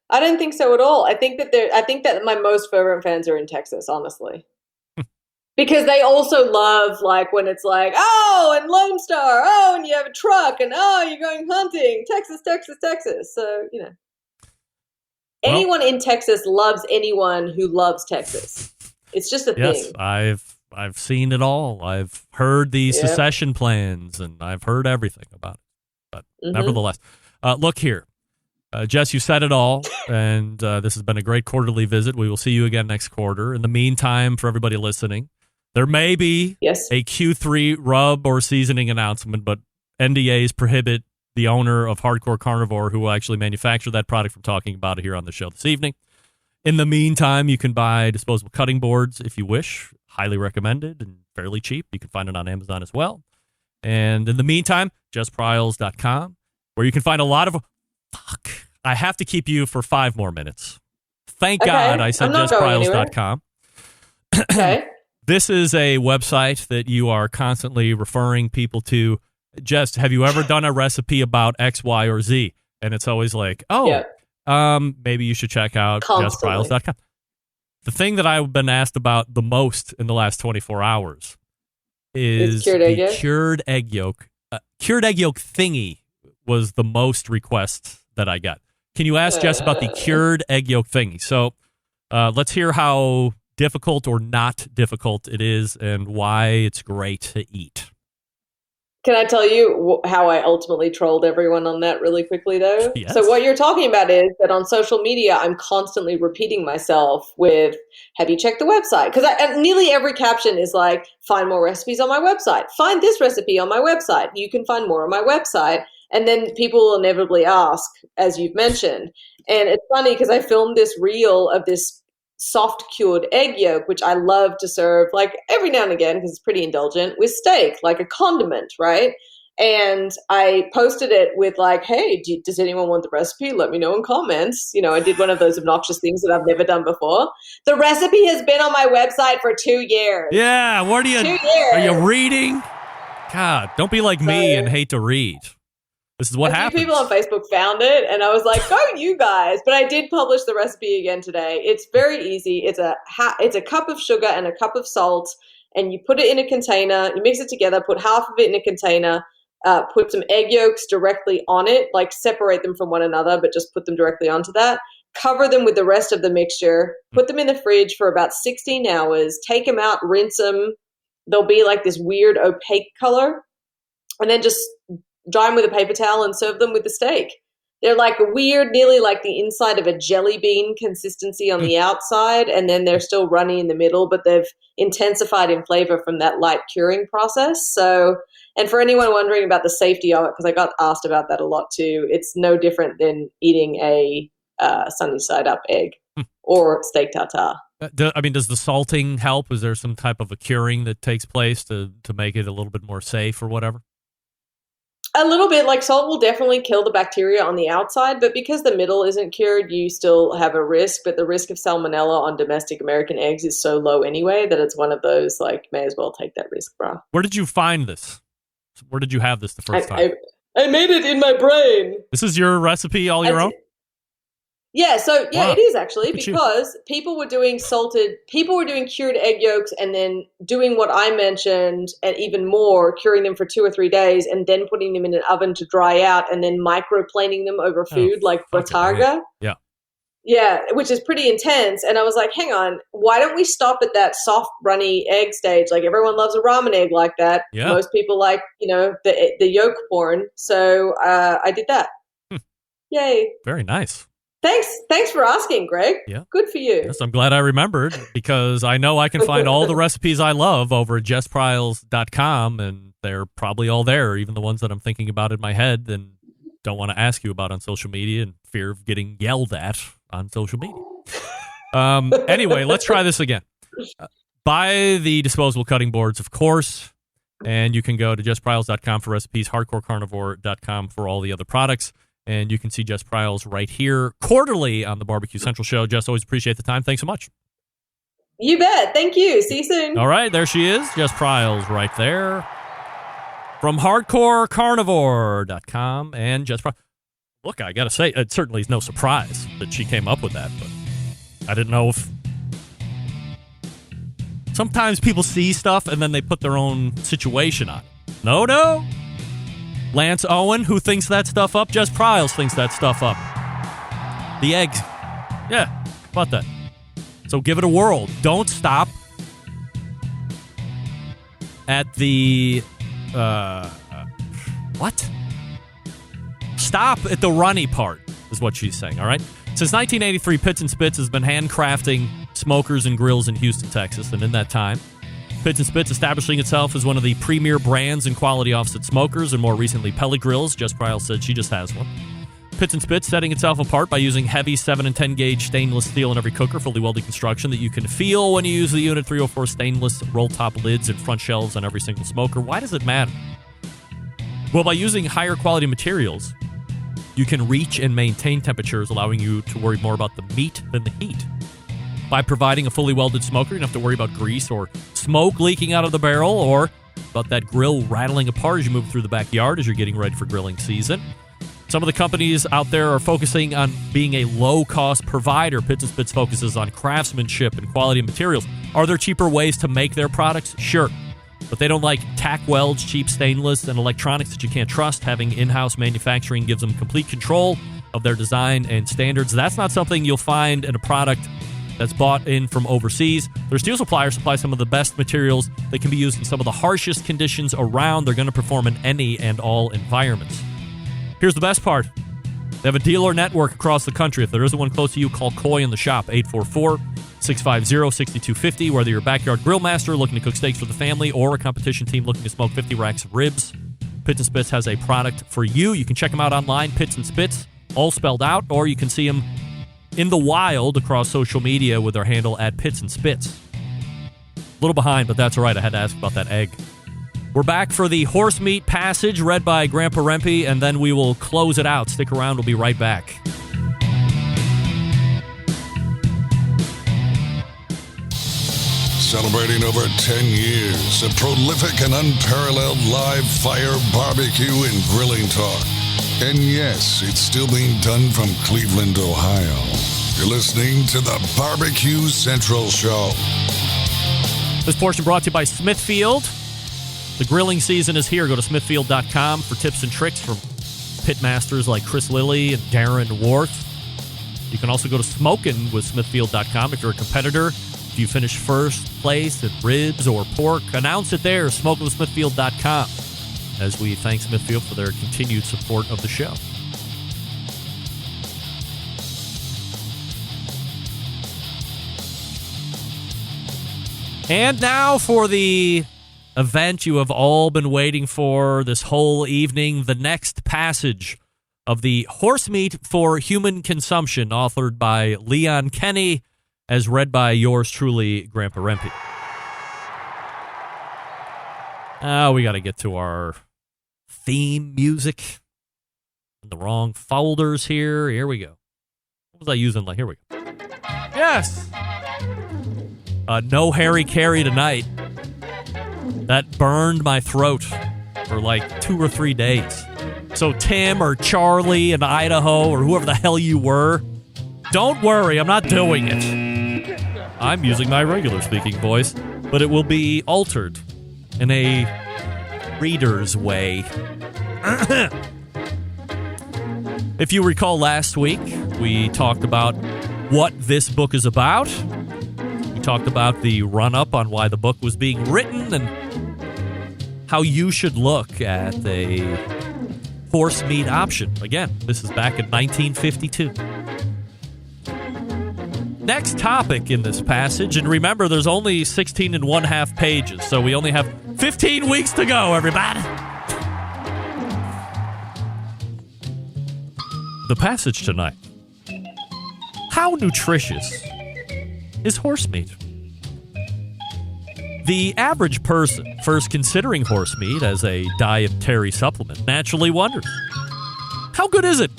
I don't think so at all. I think that my most fervent fans are in Texas, honestly. Because they also love, like, when it's like, oh, and Lone Star, oh, and you have a truck, and oh, you're going hunting, Texas, Texas, Texas. So, you know. Well, anyone in Texas loves anyone who loves Texas. It's just a thing. Yes, I've seen it all. I've heard the secession plans, and I've heard everything about it. But nevertheless, look here. Jess, you said it all, and this has been a great quarterly visit. We will see you again next quarter. In the meantime, for everybody listening, there may be a Q3 rub or seasoning announcement, but NDAs prohibit the owner of Hardcore Carnivore, who will actually manufacture that product, from talking about it here on the show this evening. In the meantime, you can buy disposable cutting boards if you wish. Highly recommended and fairly cheap. You can find it on Amazon as well. And in the meantime, JessPryles.com, where you can find a lot of... Fuck. I have to keep you for 5 more minutes. Thank God I said JessPryles.com. Okay. This is a website that you are constantly referring people to. Jess, have you ever done a recipe about X, Y, or Z? And it's always like, maybe you should check out JessPryles.com. The thing that I've been asked about the most in the last 24 hours is cured egg yolk. Cured egg yolk thingy was the most request that I got. Can you ask Jess about the cured egg yolk thingy? So let's hear how difficult or not difficult it is and why it's great to eat. Can I tell you how I ultimately trolled everyone on that really quickly, though? Yes. So what you're talking about is that on social media, I'm constantly repeating myself with, have you checked the website? Because nearly every caption is like, find more recipes on my website. Find this recipe on my website. You can find more on my website. And then people will inevitably ask, as you've mentioned. And it's funny because I filmed this reel of this soft cured egg yolk, which I love to serve like every now and again because it's pretty indulgent, with steak, like a condiment, right? And I posted it with like, hey, does anyone want the recipe? Let me know in comments. You know, I did one of those obnoxious things that I've never done before. The recipe has been on my website for 2 years. Yeah, what are you? 2 years. Are you reading? God, don't be like me and hate to read. This is what happens. A few people on Facebook found it, and I was like, "Go, you guys!" But I did publish the recipe again today. It's very easy. It's a cup of sugar and a cup of salt, and you put it in a container. You mix it together. Put half of it in a container. Put some egg yolks directly on it, like separate them from one another, but just put them directly onto that. Cover them with the rest of the mixture. Put them in the fridge for about 16 hours. Take them out, rinse them. They'll be like this weird opaque color, and then just dry them with a paper towel and serve them with the steak. They're like weird, nearly like the inside of a jelly bean consistency on the outside, and then they're still runny in the middle, but they've intensified in flavor from that light curing process. So, and for anyone wondering about the safety of it, because I got asked about that a lot too, it's no different than eating a sunny side up egg or steak tartare. Does the salting help? Is there some type of a curing that takes place to make it a little bit more safe or whatever? A little bit. Like salt will definitely kill the bacteria on the outside, but because the middle isn't cured, you still have a risk. But the risk of salmonella on domestic American eggs is so low anyway that it's one of those, like, may as well take that risk, bro. Where did you find this? Where did you have this the first time? I made it in my brain. This is your recipe, all your own? Yeah, so Wow. it is actually, because people were doing cured egg yolks and then doing what I mentioned and even more, curing them for 2 or 3 days and then putting them in an oven to dry out and then microplaning them over food like botarga. Yeah. Yeah, which is pretty intense. And I was like, hang on, why don't we stop at that soft, runny egg stage? Like everyone loves a ramen egg like that. Yeah. Most people like, the yolk porn. So I did that. Yay. Very nice. Thanks for asking, Greg. Yeah. Good for you. Yes, I'm glad I remembered because I know I can find all the recipes I love over at JessPryles.com, and they're probably all there, even the ones that I'm thinking about in my head and don't want to ask you about on social media in fear of getting yelled at on social media. Anyway, let's try this again. Buy the disposable cutting boards, of course, and you can go to JessPryles.com for recipes, HardcoreCarnivore.com for all the other products. And you can see Jess Pryles right here quarterly on the Barbecue Central Show. Jess, always appreciate the time. Thanks so much. You bet. Thank you. See you soon. All right, there she is, Jess Pryles right there from HardcoreCarnivore.com. And Jess Pryles. Look, I got to say, it certainly is no surprise that she came up with that, but I didn't know if... Sometimes people see stuff and then they put their own situation on it. No. Lance Owen, who thinks that stuff up? Jess Pryles thinks that stuff up. The eggs. Yeah, how about that? So give it a whirl. Don't stop at the... what? Stop at the runny part, is what she's saying, all right? Since 1983, Pits and Spits has been handcrafting smokers and grills in Houston, Texas, and in that time, Pits and Spits establishing itself as one of the premier brands in quality offset smokers and more recently pellet grills. Jess Pryles said she just has one. Pits and Spits setting itself apart by using heavy 7 and 10 gauge stainless steel in every cooker, fully welded construction that you can feel when you use the Unit 304 stainless roll top lids and front shelves on every single smoker. Why does it matter? Well, by using higher quality materials, you can reach and maintain temperatures, allowing you to worry more about the meat than the heat. By providing a fully welded smoker, you don't have to worry about grease or smoke leaking out of the barrel or about that grill rattling apart as you move through the backyard as you're getting ready for grilling season. Some of the companies out there are focusing on being a low-cost provider. Pits and Spits focuses on craftsmanship and quality materials. Are there cheaper ways to make their products? Sure. But they don't like tack welds, cheap stainless, and electronics that you can't trust. Having in-house manufacturing gives them complete control of their design and standards. That's not something you'll find in a product that's bought in from overseas. Their steel suppliers supply some of the best materials that can be used in some of the harshest conditions around. They're going to perform in any and all environments. Here's the best part. They have a dealer network across the country. If there isn't one close to you, call Coy in the shop, 844-650-6250. Whether you're a backyard grill master looking to cook steaks for the family or a competition team looking to smoke 50 racks of ribs, Pits and Spits has a product for you. You can check them out online, Pits and Spits, all spelled out, or you can see them in the wild across social media with their handle at Pits and Spits. A little behind, but that's all right. I had to ask about that egg. We're back for the horse meat passage read by Grandpa Rempe, and then we will close it out. Stick around. We'll be right back. Celebrating over 10 years of prolific and unparalleled live fire barbecue and grilling talk. And yes, it's still being done from Cleveland, Ohio. You're listening to the Barbecue Central Show. This portion brought to you by Smithfield. The grilling season is here. Go to smithfield.com for tips and tricks from pitmasters like Chris Lilly and Darren Worth. You can also go to smokinwithsmithfield.com if you're a competitor. If you finish first place at ribs or pork, announce it there, smokinwithsmithfield.com, as we thank Smithfield for their continued support of the show. And now for the event you have all been waiting for this whole evening, the next passage of the Horse Meat for Human Consumption, authored by Leon Kenny, as read by yours truly, Grandpa Rempe. We got to get to our theme music. In the wrong folders here. Here we go. What was I using? Here we go. Yes! No Harry Carey tonight. That burned my throat for like 2 or 3 days. So Tim or Charlie in Idaho or whoever the hell you were, don't worry, I'm not doing it. I'm using my regular speaking voice, but it will be altered in a reader's way. If you recall last week, we talked about what this book is about. We talked about the run-up on why the book was being written and how you should look at a horse meat option. Again, this is back in 1952. Next topic in this passage, and remember, there's only 16 and 1/2 pages, so we only have 15 weeks to go, everybody. The passage tonight. How nutritious is horse meat? The average person, first considering horse meat as a dietary supplement, naturally wonders, how good is it?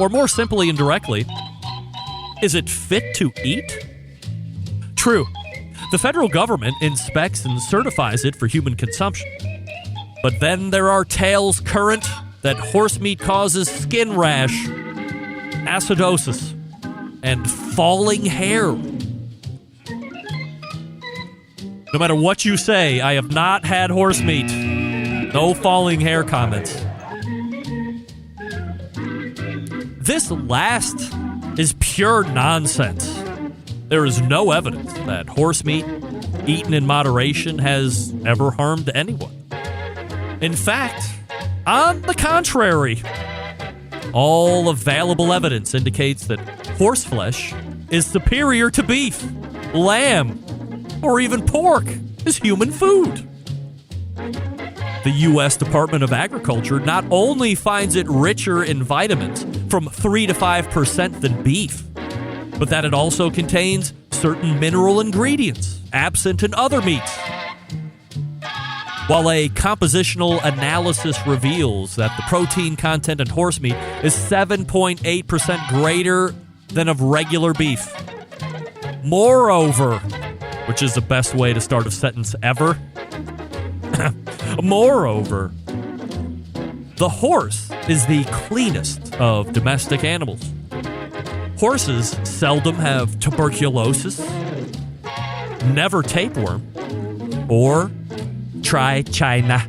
Or more simply and directly, is it fit to eat? True, the federal government inspects and certifies it for human consumption. But then there are tales current that horse meat causes skin rash, acidosis, and falling hair. No matter what you say, I have not had horse meat. No falling hair comments. This last is pure nonsense. There is no evidence that horse meat, eaten in moderation, has ever harmed anyone. In fact, on the contrary, all available evidence indicates that horse flesh is superior to beef, lamb, or even pork as human food. The U.S. Department of Agriculture not only finds it richer in vitamins, from 3 to 5% than beef, but that it also contains certain mineral ingredients absent in other meats. While a compositional analysis reveals that the protein content in horse meat is 7.8% greater than of regular beef. Moreover, which is the best way to start a sentence ever, moreover, the horse is the cleanest of domestic animals. Horses seldom have tuberculosis, never tapeworm, or try China.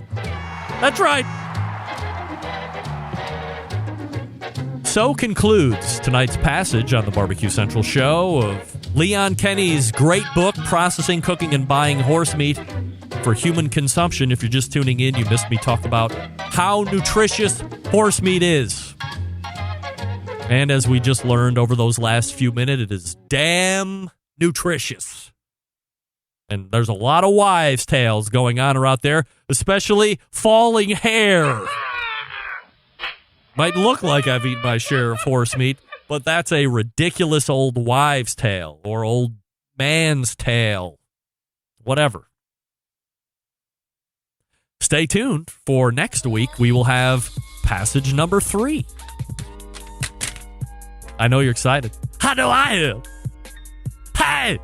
That's right. So concludes tonight's passage on the Barbecue Central show of Leon Kenny's great book, Processing, Cooking, and Buying Horse Meat for Human Consumption. If you're just tuning in, you missed me talk about how nutritious horse meat is. And as we just learned over those last few minutes, it is damn nutritious. And there's a lot of wives' tales going on out there, especially falling hair. Might look like I've eaten my share of horse meat, but that's a ridiculous old wives' tale or old man's tale. Whatever. Stay tuned for next week. We will have passage number 3. I know you're excited. How do I am? Hey!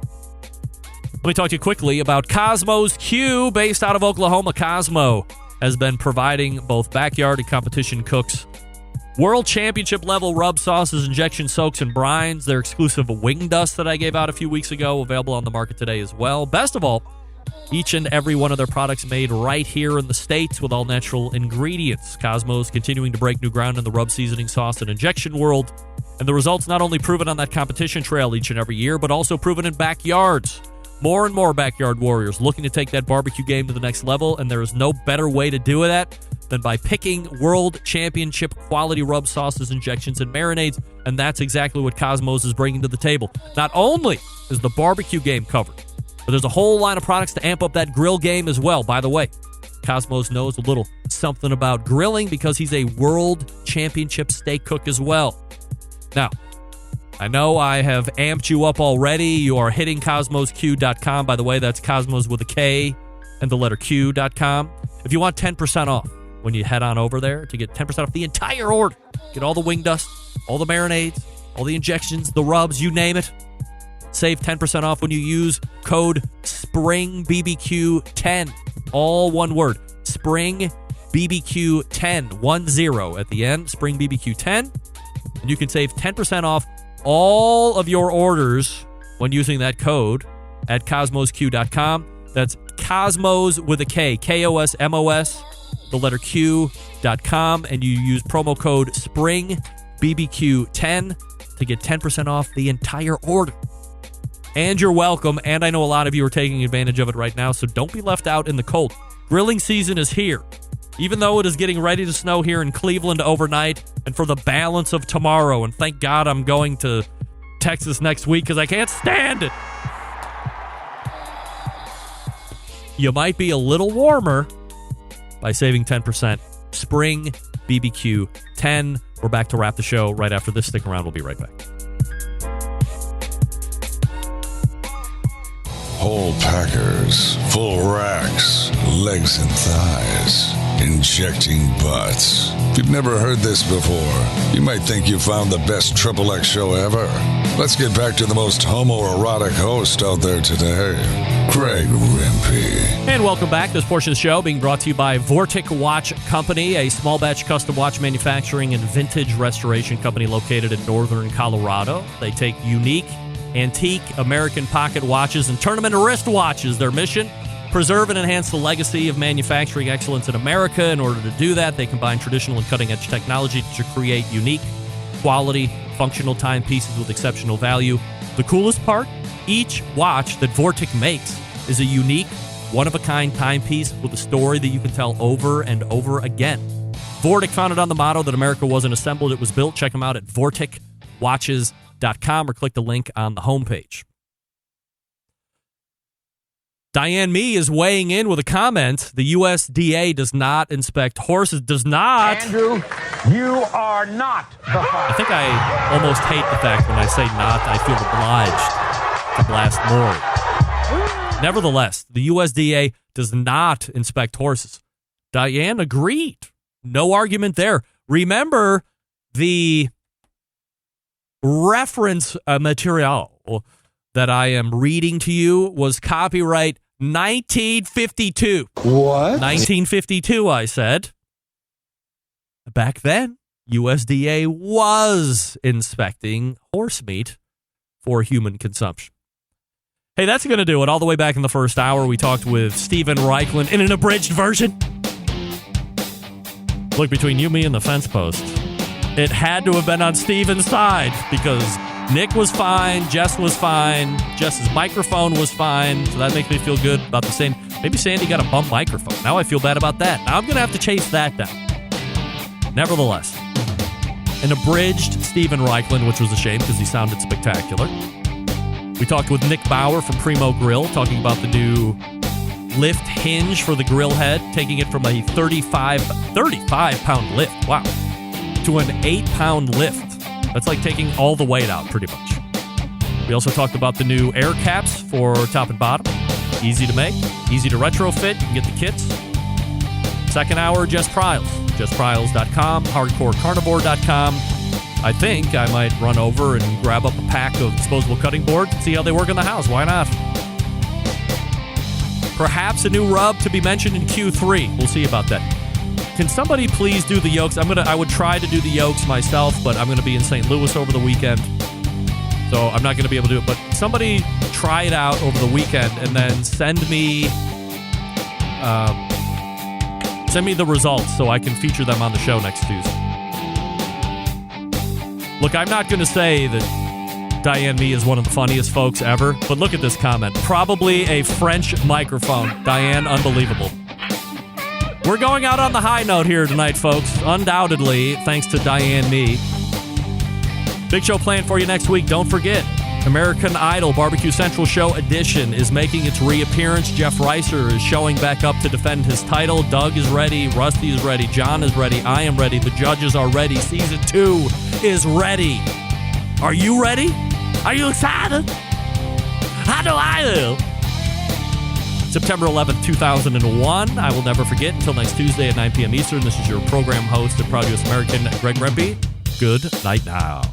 Let me talk to you quickly about Cosmo's Q, based out of Oklahoma. Cosmo has been providing both backyard and competition cooks World Championship level rub sauces, injection soaks, and brines. Their exclusive wing dust that I gave out a few weeks ago, available on the market today as well. Best of all, each and every one of their products made right here in the States with all natural ingredients. Cosmo's continuing to break new ground in the rub seasoning sauce and injection world. And the results not only proven on that competition trail each and every year, but also proven in backyards. More and more backyard warriors looking to take that barbecue game to the next level, and there is no better way to do that than by picking World Championship quality rub sauces, injections, and marinades, and that's exactly what Cosmos is bringing to the table. Not only is the barbecue game covered, but there's a whole line of products to amp up that grill game as well. By the way, Cosmos knows a little something about grilling because he's a World Championship steak cook as well. Now, I know I have amped you up already. You are hitting cosmosq.com. By the way, that's Cosmos with a K and the letter Q.com. If you want 10% off when you head on over there to get 10% off the entire order, get all the wing dust, all the marinades, all the injections, the rubs, you name it. Save 10% off when you use code SPRINGBBQ10. All one word. SPRINGBBQ10. 10 at the end. SPRINGBBQ10. And you can save 10% off all of your orders when using that code at cosmosq.com. That's Cosmos with a K, KOSMOS, the letter Q.com, and you use promo code SPRINGBBQ10 to get 10% off the entire order. And you're welcome, and I know a lot of you are taking advantage of it right now, so don't be left out in the cold. Grilling season is here. Even though it is getting ready to snow here in Cleveland overnight and for the balance of tomorrow, and thank God I'm going to Texas next week because I can't stand it. You might be a little warmer by saving 10%. Spring BBQ 10. We're back to wrap the show right after this. Stick around. We'll be right back. Whole packers, full racks, legs and thighs, injecting butts. If you've never heard this before, you might think you found the best XXX show ever. Let's get back to the most homoerotic host out there today, Craig Rempe. And welcome back. This portion of the show being brought to you by Vortic Watch Company, a small batch custom watch manufacturing and vintage restoration company located in northern Colorado. They take unique, antique American pocket watches and turn them into wristwatches. Their mission: preserve and enhance the legacy of manufacturing excellence in America. In order to do that, they combine traditional and cutting-edge technology to create unique, quality, functional timepieces with exceptional value. The coolest part? Each watch that Vortic makes is a unique, one-of-a-kind timepiece with a story that you can tell over and over again. Vortic, founded on the motto that America wasn't assembled, it was built. Check them out at vorticwatches.com or click the link on the homepage. Diane Mee is weighing in with a comment. The USDA does not inspect horses. Does not. Andrew, you are not the father. I think I almost hate the fact when I say not, I feel obliged to blast more. Nevertheless, the USDA does not inspect horses. Diane agreed. No argument there. Remember, the reference material that I am reading to you was copyright 1952. What? 1952, I said. Back then, USDA was inspecting horse meat for human consumption. Hey, that's going to do it. All the way back in the first hour, we talked with Steven Reichland in an abridged version. Look, between you, me, and the fence post, it had to have been on Steven's side because Nick was fine, Jess was fine, Jess's microphone was fine, so that makes me feel good about the same. Maybe Sandy got a bum microphone. Now I feel bad about that. Now I'm going to have to chase that down. Nevertheless, an abridged Steven Reichland, which was a shame because he sounded spectacular. We talked with Nick Bauer from Primo Grill, talking about the new lift hinge for the grill head, taking it from a 35-pound lift, wow, to an 8-pound lift. That's like taking all the weight out, pretty much. We also talked about the new air caps for top and bottom. Easy to make, easy to retrofit. You can get the kits. Second hour, Jess Pryles. JessPryles.com, HardcoreCarnivore.com. I think I might run over and grab up a pack of disposable cutting board and see how they work in the house. Why not? Perhaps a new rub to be mentioned in Q3. We'll see about that. Can somebody please do the yolks? I would try to do the yolks myself, but I'm going to be in St. Louis over the weekend, so I'm not going to be able to do it. But somebody try it out over the weekend and then send me the results so I can feature them on the show next Tuesday. Look, I'm not going to say that Diane Me is one of the funniest folks ever, but look at this comment. Probably a French microphone. Diane, unbelievable. We're going out on the high note here tonight, folks. Undoubtedly, thanks to Diane Me. Big show planned for you next week. Don't forget, American Idol Barbecue Central Show Edition is making its reappearance. Jeff Reiser is showing back up to defend his title. Doug is ready. Rusty is ready. John is ready. I am ready. The judges are ready. Season 2 is ready. Are you ready? Are you excited? I know I am. September 11th, 2001. I will never forget. Until next Tuesday at 9 p.m. Eastern, this is your program host and proud U.S. American, Greg Rempe. Good night now.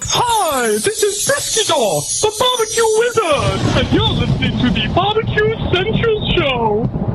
Hi, this is Briskedor, the barbecue wizard, and you're listening to the BBQ Central Show.